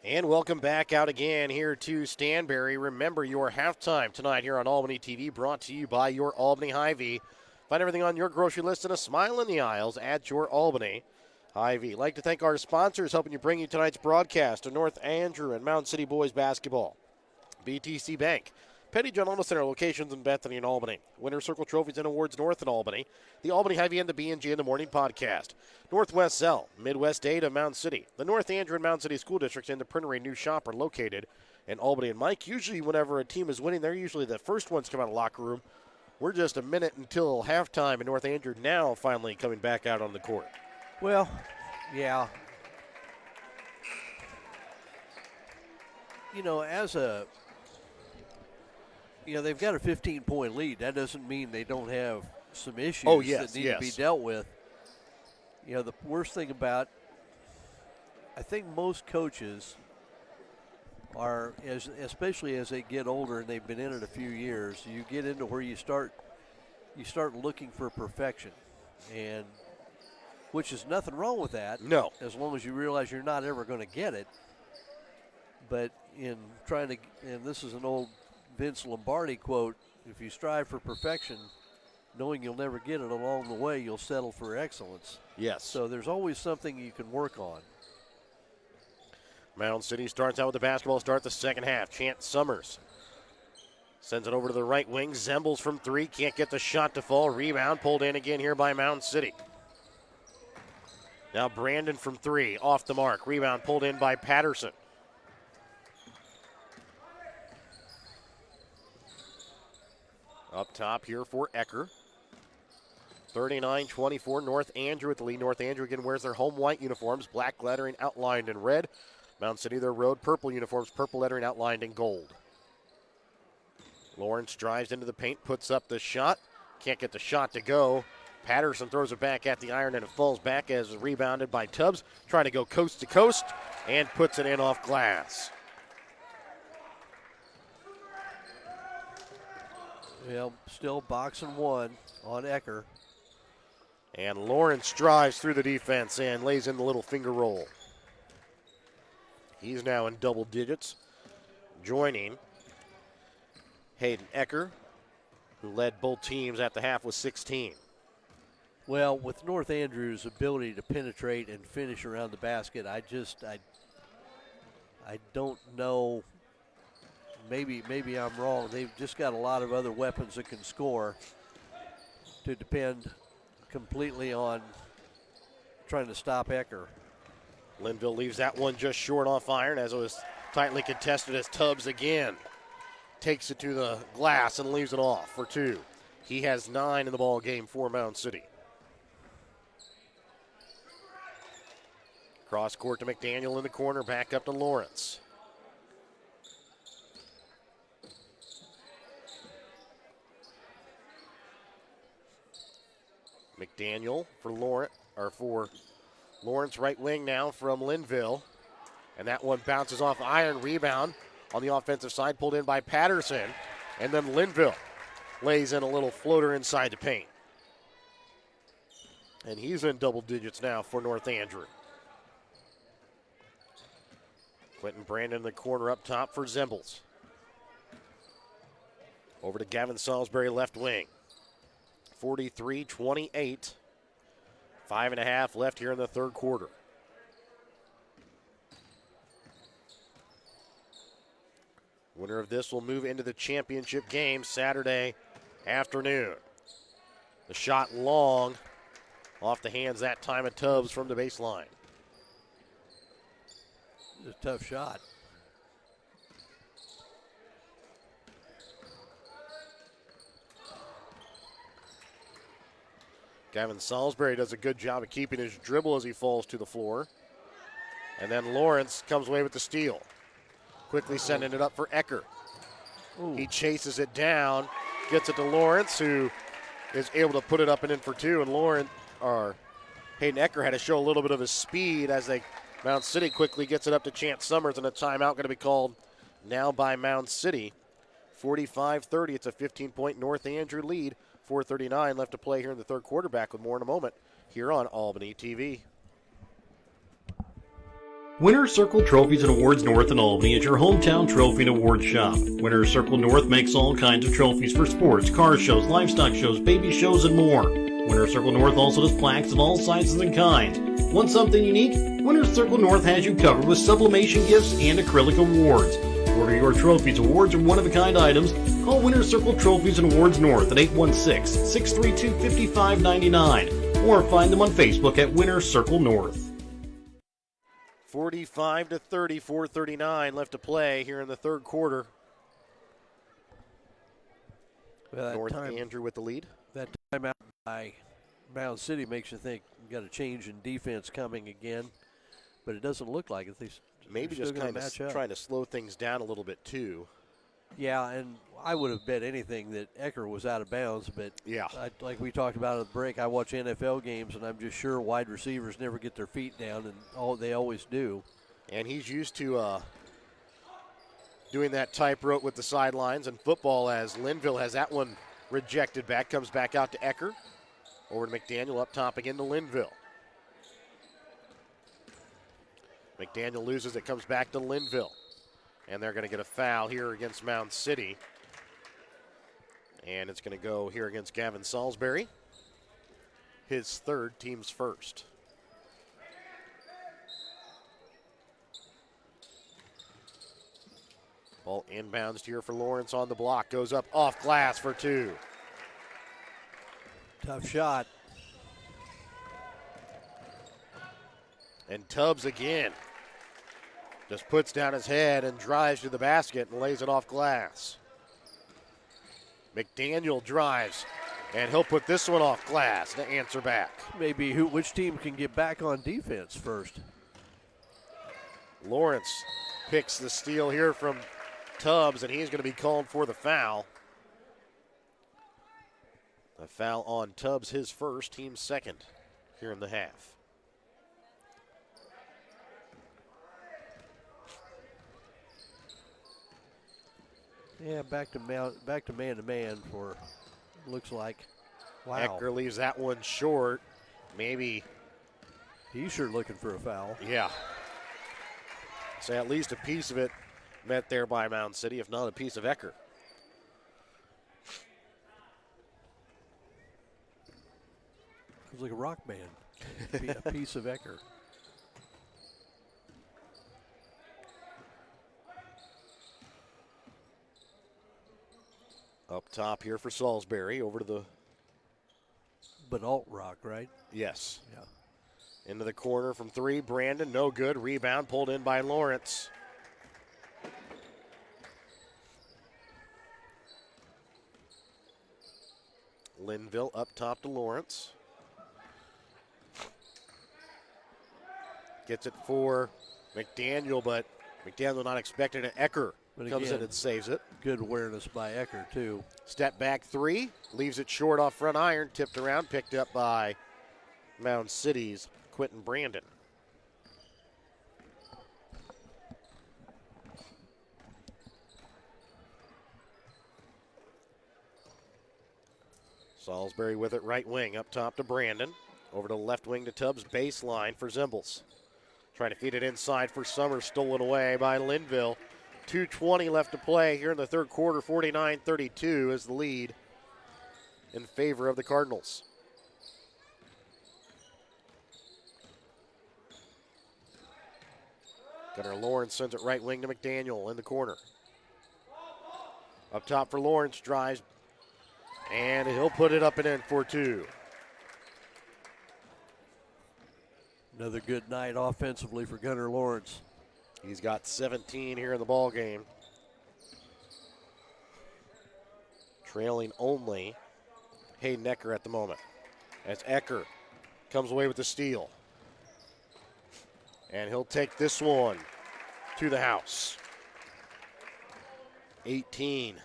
And welcome back out again here to Stanberry. Remember your halftime tonight here on Albany TV, brought to you by your Albany Hy-Vee. Find everything on your grocery list and a smile in the aisles at your Albany Hy-Vee. Like to thank our sponsors helping you bring you tonight's broadcast to North Andrew and Mound City Boys Basketball. BTC Bank, Petty John Auto Center locations in Bethany and Albany. Winter Circle Trophies and Awards North in Albany. The Albany Hy-Vee and the B&G in the Morning podcast. Northwest Cell, Midwest Aid of Mound City. The North Andrew and Mound City School Districts and the Printery New Shopper located in Albany. And Mike, usually whenever a team is winning, they're usually the first ones to come out of the locker room. We're just a minute until halftime, and North Andrew now finally coming back out on the court. Well, yeah. You know, they've got a 15-point lead. That doesn't mean they don't have some issues that need to be dealt with. You know, the worst thing about, I think most coaches are, especially as they get older and they've been in it a few years, you get into where you start looking for perfection, and which is nothing wrong with that. No, as long as you realize you're not ever going to get it. But in trying to, and this is an old Vince Lombardi quote: "If you strive for perfection, knowing you'll never get it along the way, you'll settle for excellence." Yes. So there's always something you can work on. Mound City starts out with the basketball, start the second half. Chance Summers sends it over to the right wing. Zembles from three, can't get the shot to fall. Rebound pulled in again here by Mound City. Now Brandon from three, off the mark. Rebound pulled in by Patterson. Up top here for Ecker. 39-24, North Andrew at the lead. North Andrew again wears their home white uniforms, black lettering outlined in red. Mound City, their road purple uniforms, purple lettering outlined in gold. Lawrence drives into the paint, puts up the shot. Can't get the shot to go. Patterson throws it back at the iron, and it falls back as rebounded by Tubbs. Trying to go coast to coast and puts it in off glass. Well, still boxing one on Ecker. And Lawrence drives through the defense and lays in the little finger roll. He's now in double digits, joining Hayden Ecker, who led both teams at the half with 16. Well, with North Andrew's ability to penetrate and finish around the basket, I I don't know. Maybe I'm wrong. They've just got a lot of other weapons that can score to depend completely on trying to stop Ecker. Linville leaves that one just short off iron as it was tightly contested as Tubbs again takes it to the glass and leaves it off for 2. He has 9 in the ball game for Mound City. Cross court to McDaniel in the corner, back up to Lawrence. McDaniel for Lawrence right wing now from Linville. And that one bounces off iron, rebound on the offensive side, pulled in by Patterson. And then Linville lays in a little floater inside the paint. And he's in double digits now for North Andrew. Quentin Brandon in the corner up top for Zimbles. Over to Gavin Salisbury, left wing. 43-28. 5.5 left here in the third quarter. Winner of this will move into the championship game Saturday afternoon. The shot long, off the hands that time of Tubbs from the baseline. It's a tough shot. Gavin Salisbury does a good job of keeping his dribble as he falls to the floor. And then Lawrence comes away with the steal. Quickly sending it up for Ecker. Ooh. He chases it down, gets it to Lawrence, who is able to put it up and in for 2. And Hayden Ecker had to show a little bit of his speed as Mound City quickly gets it up to Chance Summers, and a timeout going to be called now by Mound City. 45-30, it's a 15-point North Andrew lead. 4:39 left to play here in the third quarter. Back with more in a moment here on Albany TV. Winner's Circle Trophies and Awards North in Albany is your hometown trophy and award shop. Winner's Circle North makes all kinds of trophies for sports, car shows, livestock shows, baby shows, and more. Winner's Circle North also does plaques of all sizes and kinds. Want something unique? Winner's Circle North has you covered with sublimation gifts and acrylic awards. To order your trophies, awards, or one-of-a-kind items, call Winner's Circle Trophies and Awards North at 816-632-5599 or find them on Facebook at Winner's Circle North. 45-30, 4:39 left to play here in the third quarter. Well, North Andrew with the lead. That timeout by Mound City makes you think you got a change in defense coming again, but it doesn't look like it. Maybe just kind of trying to slow things down a little bit too. Yeah, and I would have bet anything that Ecker was out of bounds, but yeah, like we talked about at the break, I watch NFL games, and I'm just sure wide receivers never get their feet down, and they always do. And he's used to doing that tightrope with the sidelines and football, as Linville has that one rejected back, comes back out to Ecker. Over to McDaniel, up top again to Linville. McDaniel loses it, comes back to Linville. And they're going to get a foul here against Mound City. And it's going to go here against Gavin Salisbury. His third, team's first. Ball inbounds here for Lawrence on the block. Goes up off glass for 2. Tough shot. And Tubbs again. Just puts down his head and drives to the basket and lays it off glass. McDaniel drives, and he'll put this one off glass to answer back. Maybe which team can get back on defense first. Lawrence picks the steal here from Tubbs, and he's going to be called for the foul. A foul on Tubbs, his first, team second here in the half. Yeah, back to man-to-man for, looks like. Wow. Ecker leaves that one short. Maybe. He's sure looking for a foul. Yeah. So at least a piece of it met there by Mound City, if not a piece of Ecker. It was like a rock band. A piece of Ecker. Up top here for Salisbury, over to the, But Alt Rock, right? yes. Yeah. Into the corner from three, Brandon, no good. Rebound pulled in by Lawrence. Linville up top to Lawrence. Gets it for McDaniel, but McDaniel not expecting it. Ecker But comes again, in and saves it. Good awareness by Ecker, too. Step back three, leaves it short off front iron, tipped around, picked up by Mound City's Quentin Brandon. Salisbury with it right wing, up top to Brandon. Over to the left wing to Tubbs, baseline for Zimbles. Trying to feed it inside for Summers, stolen away by Linville. 2:20 left to play here in the third quarter. 49-32 is the lead in favor of the Cardinals. Gunnar Lawrence sends it right wing to McDaniel in the corner. Up top for Lawrence, drives, and he'll put it up and in for two. Another good night offensively for Gunnar Lawrence. He's got 17 here in the ball game. Trailing only Hayden Ecker at the moment. As Ecker comes away with the steal. And he'll take this one to the house. 18.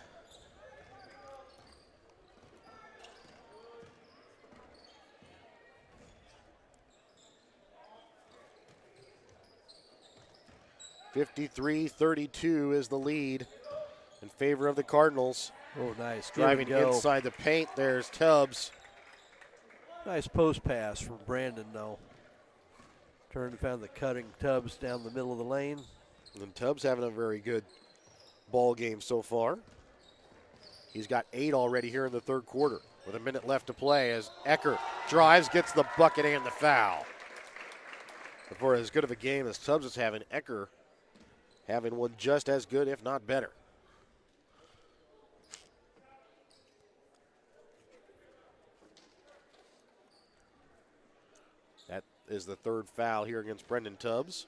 (53-32) is the lead in favor of the Cardinals. Oh, nice. Driving Give and go. inside the paint, there's Tubbs. Nice post pass from Brandon, though. Turned and found the cutting Tubbs down the middle of the lane. And Tubbs having a very good ball game so far. He's got 8 already here in the third quarter with a minute left to play as Ecker drives, gets the bucket and the foul. But for as good of a game as Tubbs is having, Ecker having one just as good, if not better. That is the third foul here against Brendan Tubbs.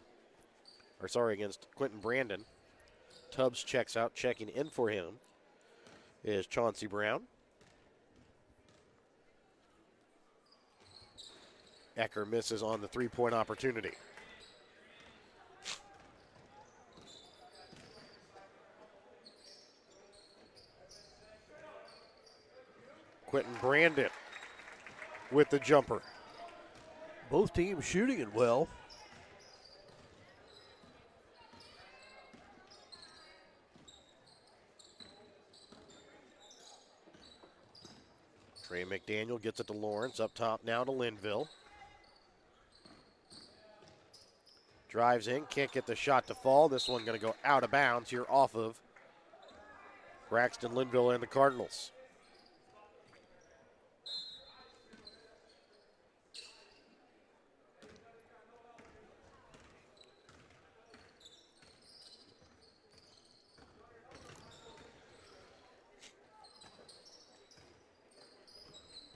Against Quentin Brandon. Tubbs checks out. Checking in for him is Chauncey Brown. Ecker misses on the three-point opportunity. Quentin Brandon with the jumper. Both teams shooting it well. Trey McDaniel gets it to Lawrence. Up top now to Linville. Drives in, can't get the shot to fall. This one going to go out of bounds here off of Braxton Linville and the Cardinals.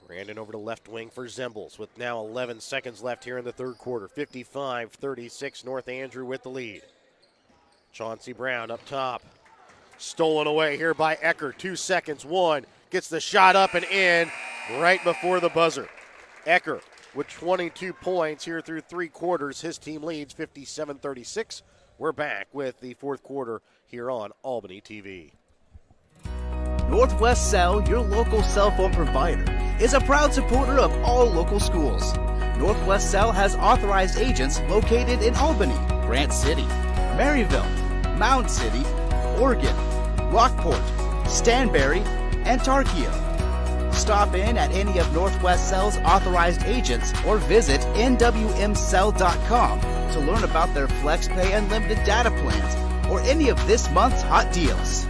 Brandon over to left wing for Zimbles with now 11 seconds left here in the third quarter. 55-36, North Andrew with the lead. Chauncey Brown up top. Stolen away here by Ecker. 2 seconds, one. Gets the shot up and in right before the buzzer. Ecker with 22 points here through three quarters. His team leads 57-36. We're back with the fourth quarter here on Albany TV. Northwest Cell, your local cell phone provider, is a proud supporter of all local schools. Northwest Cell has authorized agents located in Albany, Grant City, Maryville, Mound City, Oregon, Rockport, Stanberry, and Tarkio. Stop in at any of Northwest Cell's authorized agents or visit nwmcell.com to learn about their FlexPay unlimited data plans or any of this month's hot deals.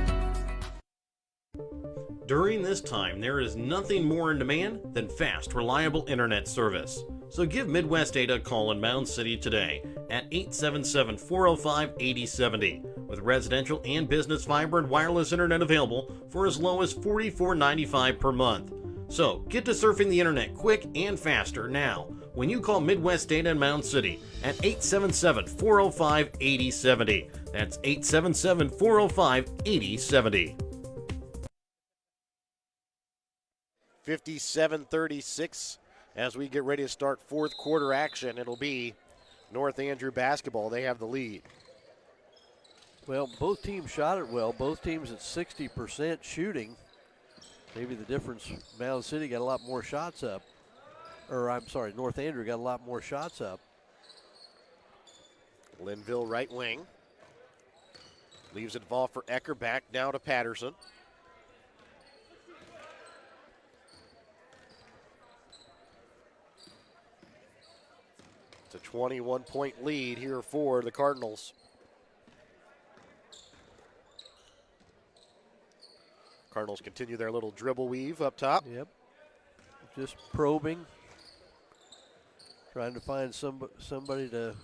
During this time, there is nothing more in demand than fast, reliable internet service. So give Midwest Data a call in Mound City today at 877-405-8070 with residential and business fiber and wireless internet available for as low as $44.95 per month. So get to surfing the internet quick and faster now when you call Midwest Data in Mound City at 877-405-8070. That's 877-405-8070. 57-36 as we get ready to start fourth quarter action. It'll be North Andrew basketball. They have the lead. Well, both teams shot it well. Both teams at 60% shooting. Maybe the difference, Mound City got a lot more shots up. Or, I'm sorry, North Andrew got a lot more shots up. Linville right wing. Leaves it ball for Ecker. Back now to Patterson. It's a 21-point lead here for the Cardinals. Cardinals continue their little dribble weave up top. Yep. Just probing. Trying to find somebody to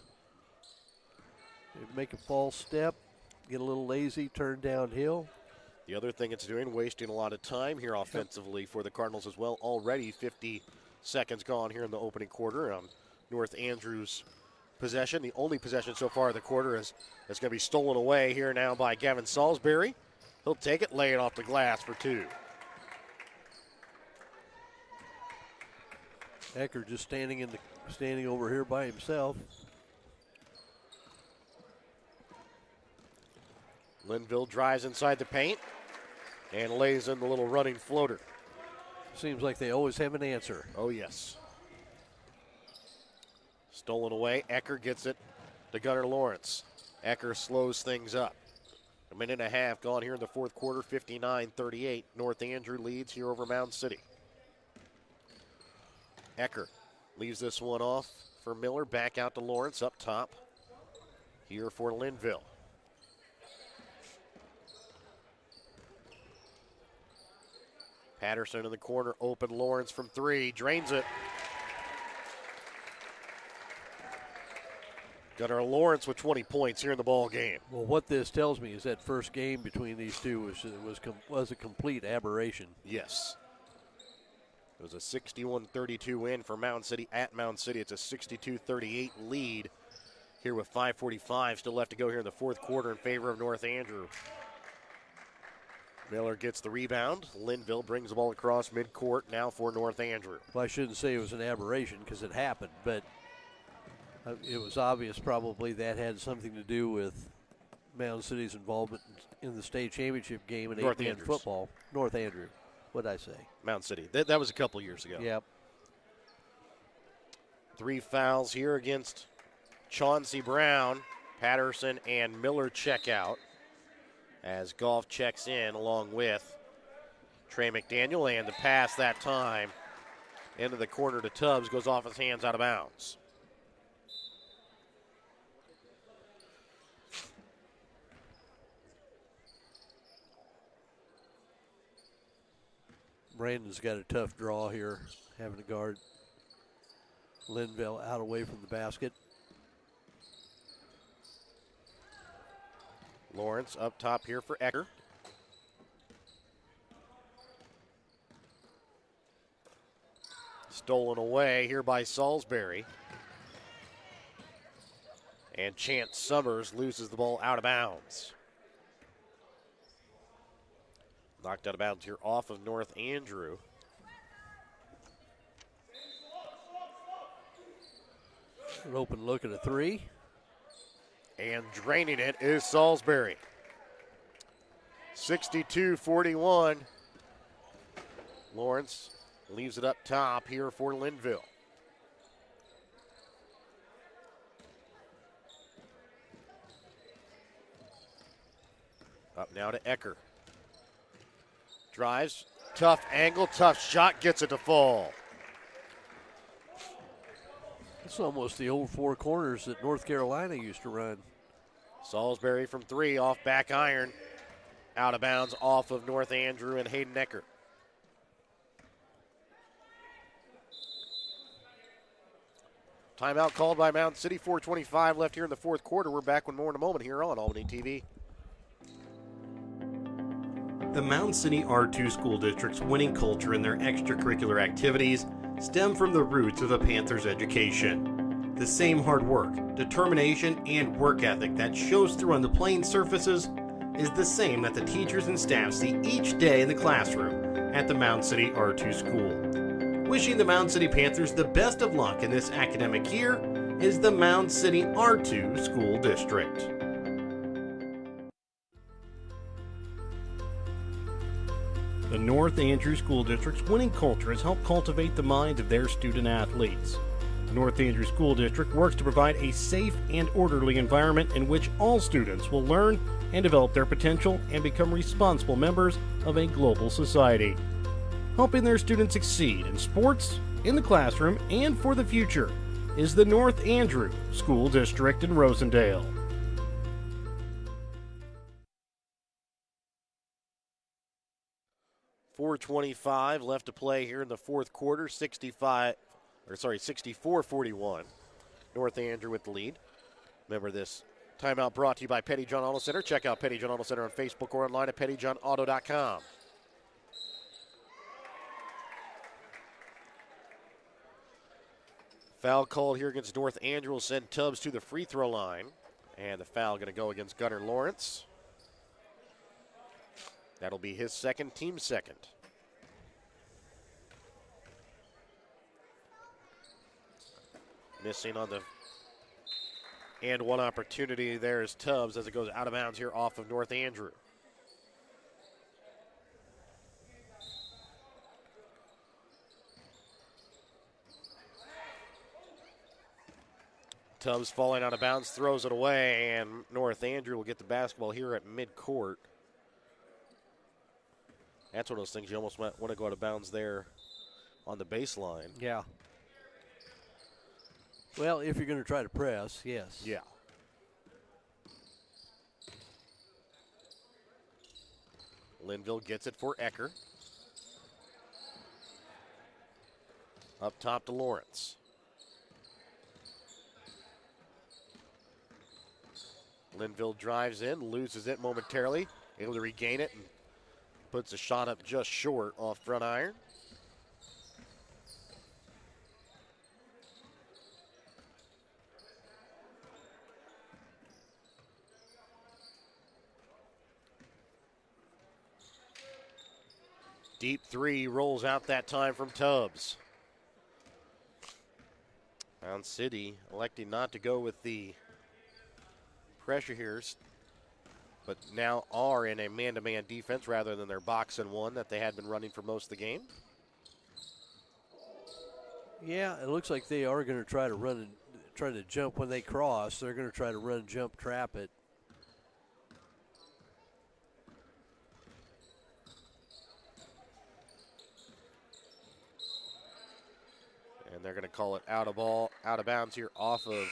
make a false step, get a little lazy, turn downhill. The other thing it's doing, wasting a lot of time here offensively for the Cardinals as well. Already 50 seconds gone here in the opening quarter. North Andrews' possession. The only possession so far of the quarter is going to be stolen away here now by Gavin Salisbury. He'll take it, lay it off the glass for two. Ecker just standing over here by himself. Linville drives inside the paint and lays in the little running floater. Seems like they always have an answer. Oh, yes. Stolen away. Ecker gets it to Gunnar Lawrence. Ecker slows things up. A minute and a half gone here in the fourth quarter, 59-38. North Andrew leads here over Mound City. Ecker leaves this one off for Miller. Back out to Lawrence up top here for Linville. Patterson in the corner, open. Lawrence from three, drains it. Gunnar Lawrence with 20 points here in the ball game. Well, what this tells me is that first game between these two was a complete aberration. Yes. It was a 61-32 win for Mound City at Mound City. It's a 62-38 lead here with 5:45 still left to go here in the fourth quarter in favor of North Andrew. Miller gets the rebound. Linville brings the ball across midcourt now for North Andrew. Well, I shouldn't say it was an aberration because it happened, but it was obvious probably that had something to do with Mound City's involvement in the state championship game in eight-man football. North Andrew. What did I say? Mound City. That was a couple years ago. Yep. 3 fouls here against Chauncey Brown. Patterson and Miller check out as Goff checks in along with Trey McDaniel, and the pass that time into the corner to Tubbs goes off his hands out of bounds. Brandon's got a tough draw here, having to guard Linville out away from the basket. Lawrence up top here for Ecker. Stolen away here by Salisbury. And Chance Summers loses the ball out of bounds. Knocked out of bounds here off of North Andrew. An open look at a three. And draining it is Salisbury. 62-41. Lawrence leaves it up top here for Linville. Up now to Ecker. Drives, tough angle, tough shot, gets it to fall. It's almost the old four corners that North Carolina used to run. Salisbury from three off back iron. Out of bounds off of North Andrew and Hayden Ecker. Timeout called by Mound City. 4:25 left here in the fourth quarter. We're back with more in a moment here on Albany TV. The Mound City R2 School District's winning culture and their extracurricular activities stem from the roots of a Panthers education. The same hard work, determination, and work ethic that shows through on the playing surfaces is the same that the teachers and staff see each day in the classroom at the Mound City R2 School. Wishing the Mound City Panthers the best of luck in this academic year is the Mound City R2 School District. The North Andrew School District's winning culture has helped cultivate the minds of their student athletes. The North Andrew School District works to provide a safe and orderly environment in which all students will learn and develop their potential and become responsible members of a global society. Helping their students succeed in sports, in the classroom, and for the future is the North Andrew School District in Rosendale. .425 left to play here in the fourth quarter. 64-41. North Andrew with the lead. Remember, this timeout brought to you by Petty John Auto Center. Check out Petty John Auto Center on Facebook or online at pettyjohnauto.com. Foul called here against North Andrew will send Tubbs to the free throw line. And the foul going to go against Gunnar Lawrence. That'll be his second, team second. Missing on the and one opportunity there is Tubbs as it goes out of bounds here off of North Andrew. Tubbs falling out of bounds, throws it away, and North Andrew will get the basketball here at midcourt. That's one of those things you almost want to go out of bounds there on the baseline. Yeah. Well, if you're going to try to press, yes. Yeah. Linville gets it for Ecker. Up top to Lawrence. Linville drives in, loses it momentarily, able to regain it, and puts a shot up just short off front iron. Deep three rolls out that time from Tubbs. Mound City electing not to go with the pressure here, but now are in a man-to-man defense rather than their box and one that they had been running for most of the game. Yeah, it looks like they are going to try to run and try to jump when they cross. They're going to try to run, jump, trap it. And they're going to call it out of bounds here off of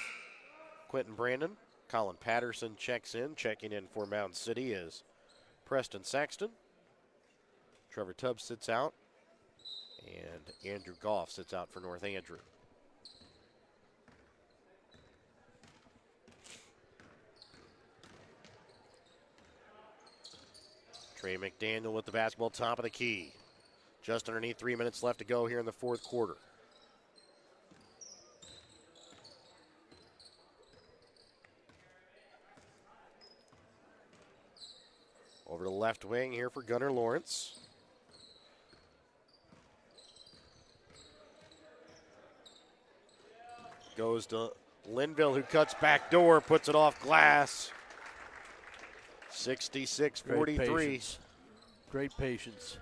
Quentin Brandon. Colin Patterson checks in. Checking in for Mound City is Preston Saxton. Trevor Tubbs sits out. And Andrew Goff sits out for North Andrew. Trey McDaniel with the basketball, top of the key. Just underneath 3 minutes left to go here in the fourth quarter. Over to the left wing here for Gunnar Lawrence. Goes to Linville, who cuts back door, puts it off glass. 66-43. Great patience.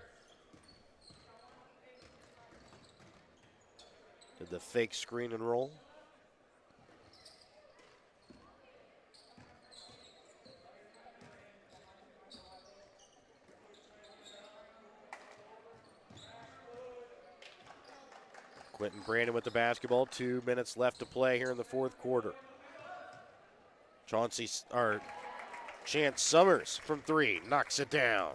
Did the fake screen and roll. Quentin Brandon with the basketball. 2 minutes left to play here in the fourth quarter. Chance Summers from three knocks it down.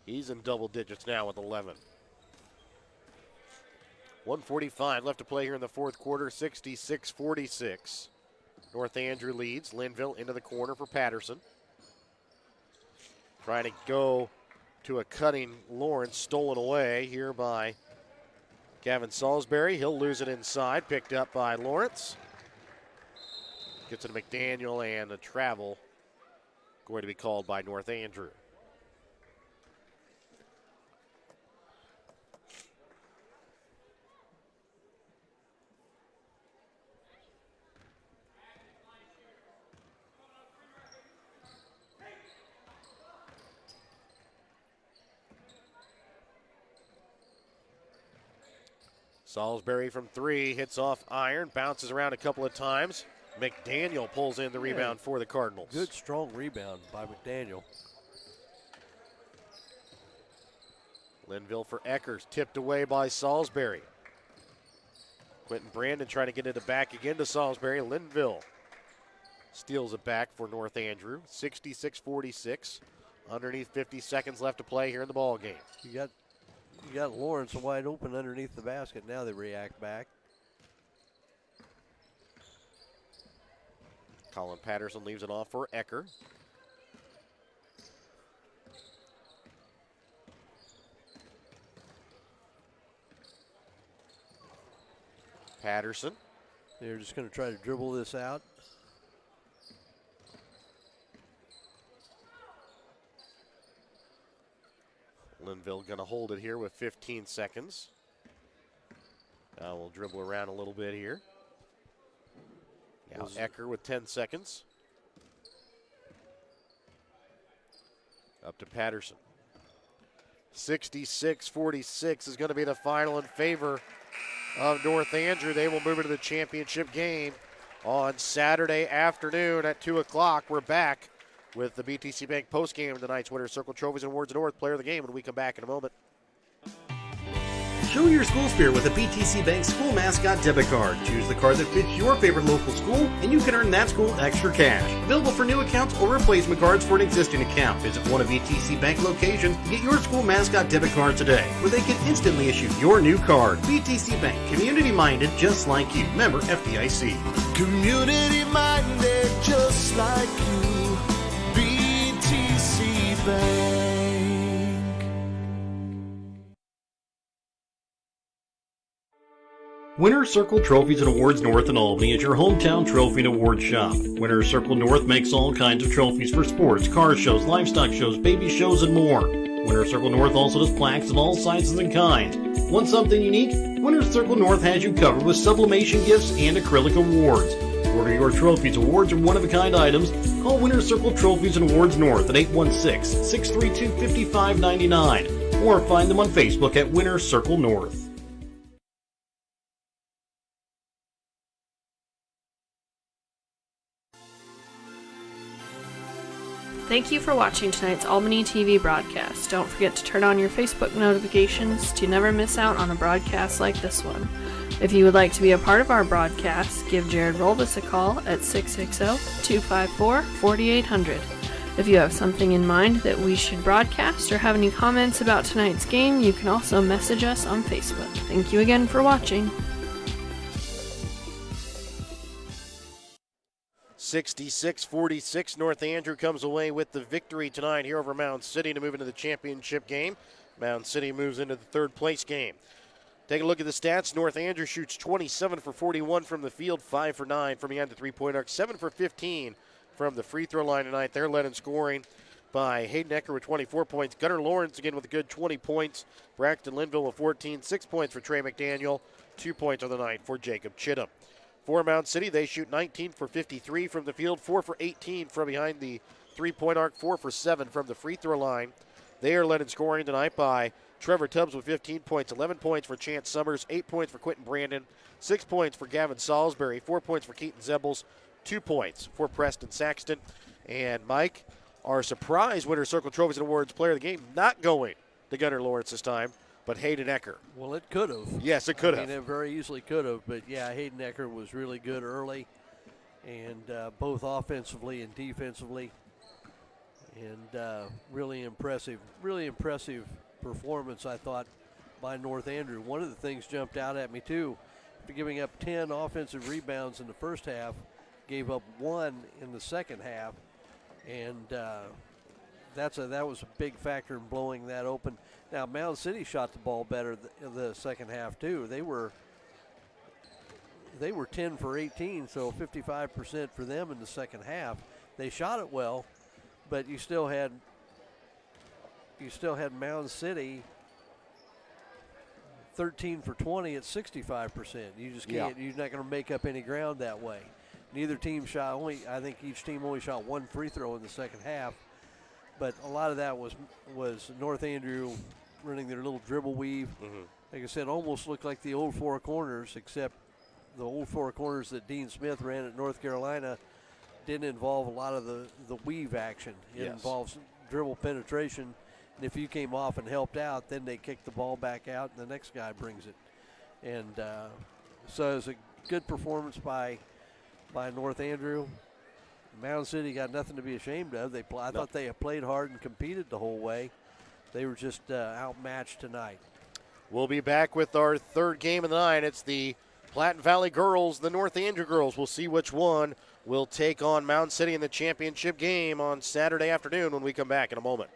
He's in double digits now with 11. 1:45 left to play here in the fourth quarter, 66-46. North Andrew leads. Linville into the corner for Patterson. Trying to go to a cutting Lawrence, stolen away here by Gavin Salisbury. He'll lose it inside, picked up by Lawrence. Gets it to McDaniel, and a travel going to be called by North Andrew. Salisbury from 3, hits off iron, bounces around a couple of times. McDaniel pulls in the rebound for the Cardinals. Good, strong rebound by McDaniel. Linville for Eckers, tipped away by Salisbury. Quentin Brandon trying to get it back again to Salisbury. Linville steals it back for North Andrew. 66-46. Underneath 50 seconds left to play here in the ball game. You got Lawrence wide open underneath the basket. Now they react back. Colin Patterson leaves it off for Ecker. Patterson. They're just going to try to dribble this out. Linville going to hold it here with 15 seconds. Now we'll dribble around a little bit here. Now Ecker with 10 seconds. Up to Patterson. 66-46 is going to be the final in favor of North Andrew. They will move into the championship game on Saturday afternoon at 2 o'clock. We're back with the BTC Bank postgame of tonight's Winter Circle Trophies and Awards North Player of the Game when we come back in a moment. Show your school spirit with a BTC Bank school mascot debit card. Choose the card that fits your favorite local school, and you can earn that school extra cash. Available for new accounts or replacement cards for an existing account. Visit one of BTC Bank locations and get your school mascot debit card today, where they can instantly issue your new card. BTC Bank, community-minded just like you. Member FDIC. Community-minded just like you. BTC Bank. Winter Circle Trophies and Awards North in Albany is your hometown trophy and award shop. Winter Circle North makes all kinds of trophies for sports, car shows, livestock shows, baby shows, and more. Winter Circle North also does plaques of all sizes and kinds. Want something unique? Winter Circle North has you covered with sublimation gifts and acrylic awards. Order your trophies, awards, or one-of-a-kind items. Call Winter Circle Trophies and Awards North at 816-632-5599 or find them on Facebook at Winter Circle North. Thank you for watching tonight's Albany TV broadcast. Don't forget to turn on your Facebook notifications to never miss out on a broadcast like this one. If you would like to be a part of our broadcast, give Jared Rolbus a call at 660-254-4800. If you have something in mind that we should broadcast or have any comments about tonight's game, you can also message us on Facebook. Thank you again for watching. 66-46, North Andrew comes away with the victory tonight here over Mound City to move into the championship game. Mound City moves into the third place game. Take a look at the stats. North Andrew shoots 27 for 41 from the field, 5 for 9 from behind the three-point arc, 7 for 15 from the free throw line tonight. They're led in scoring by Hayden Ecker with 24 points. Gunnar Lawrence again with a good 20 points. Braxton Linville with 14, 6 points for Trey McDaniel, 2 points on the night for Jacob Chittum. For Mound City, they shoot 19 for 53 from the field, 4 for 18 from behind the three-point arc, 4 for 7 from the free throw line. They are led in scoring tonight by Trevor Tubbs with 15 points, 11 points for Chance Summers, 8 points for Quentin Brandon, 6 points for Gavin Salisbury, 4 points for Keaton Zebbles, 2 points for Preston Saxton. And Mike, our surprise Winter Circle Trophies and Awards Player of the Game, not going to Gunnar Lawrence this time, but Hayden Ecker. Well, it could have. Yes, it could have. It very easily could have, but yeah, Hayden Ecker was really good early, and both offensively and defensively, and really impressive performance, I thought, North Andrew. One of the things jumped out at me too, giving up 10 offensive rebounds in the first half, gave up 1 in the second half, and that was a big factor in blowing that open. Now Mound City shot the ball better the second half too. They were 10 for 18, so 55% for them in the second half. They shot it well, but you still had Mound City 13 for 20 at 65%. You just can't. You're not going to make up any ground that way. Neither team shot. I think each team only shot 1 free throw in the second half. But a lot of that was North Andrew running their little dribble weave. Mm-hmm. Like I said, almost looked like the old four corners, except the old four corners that Dean Smith ran at North Carolina didn't involve a lot of the weave action. It involves dribble penetration. And if you came off and helped out, then they kick the ball back out and the next guy brings it. And so it was a good performance by North Andrew. Mound City got nothing to be ashamed of. I thought they played hard and competed the whole way. They were just outmatched tonight. We'll be back with our third game of the night. It's the Platte Valley girls, the North Andrew girls. We'll see which one will take on Mound City in the championship game on Saturday afternoon when we come back in a moment.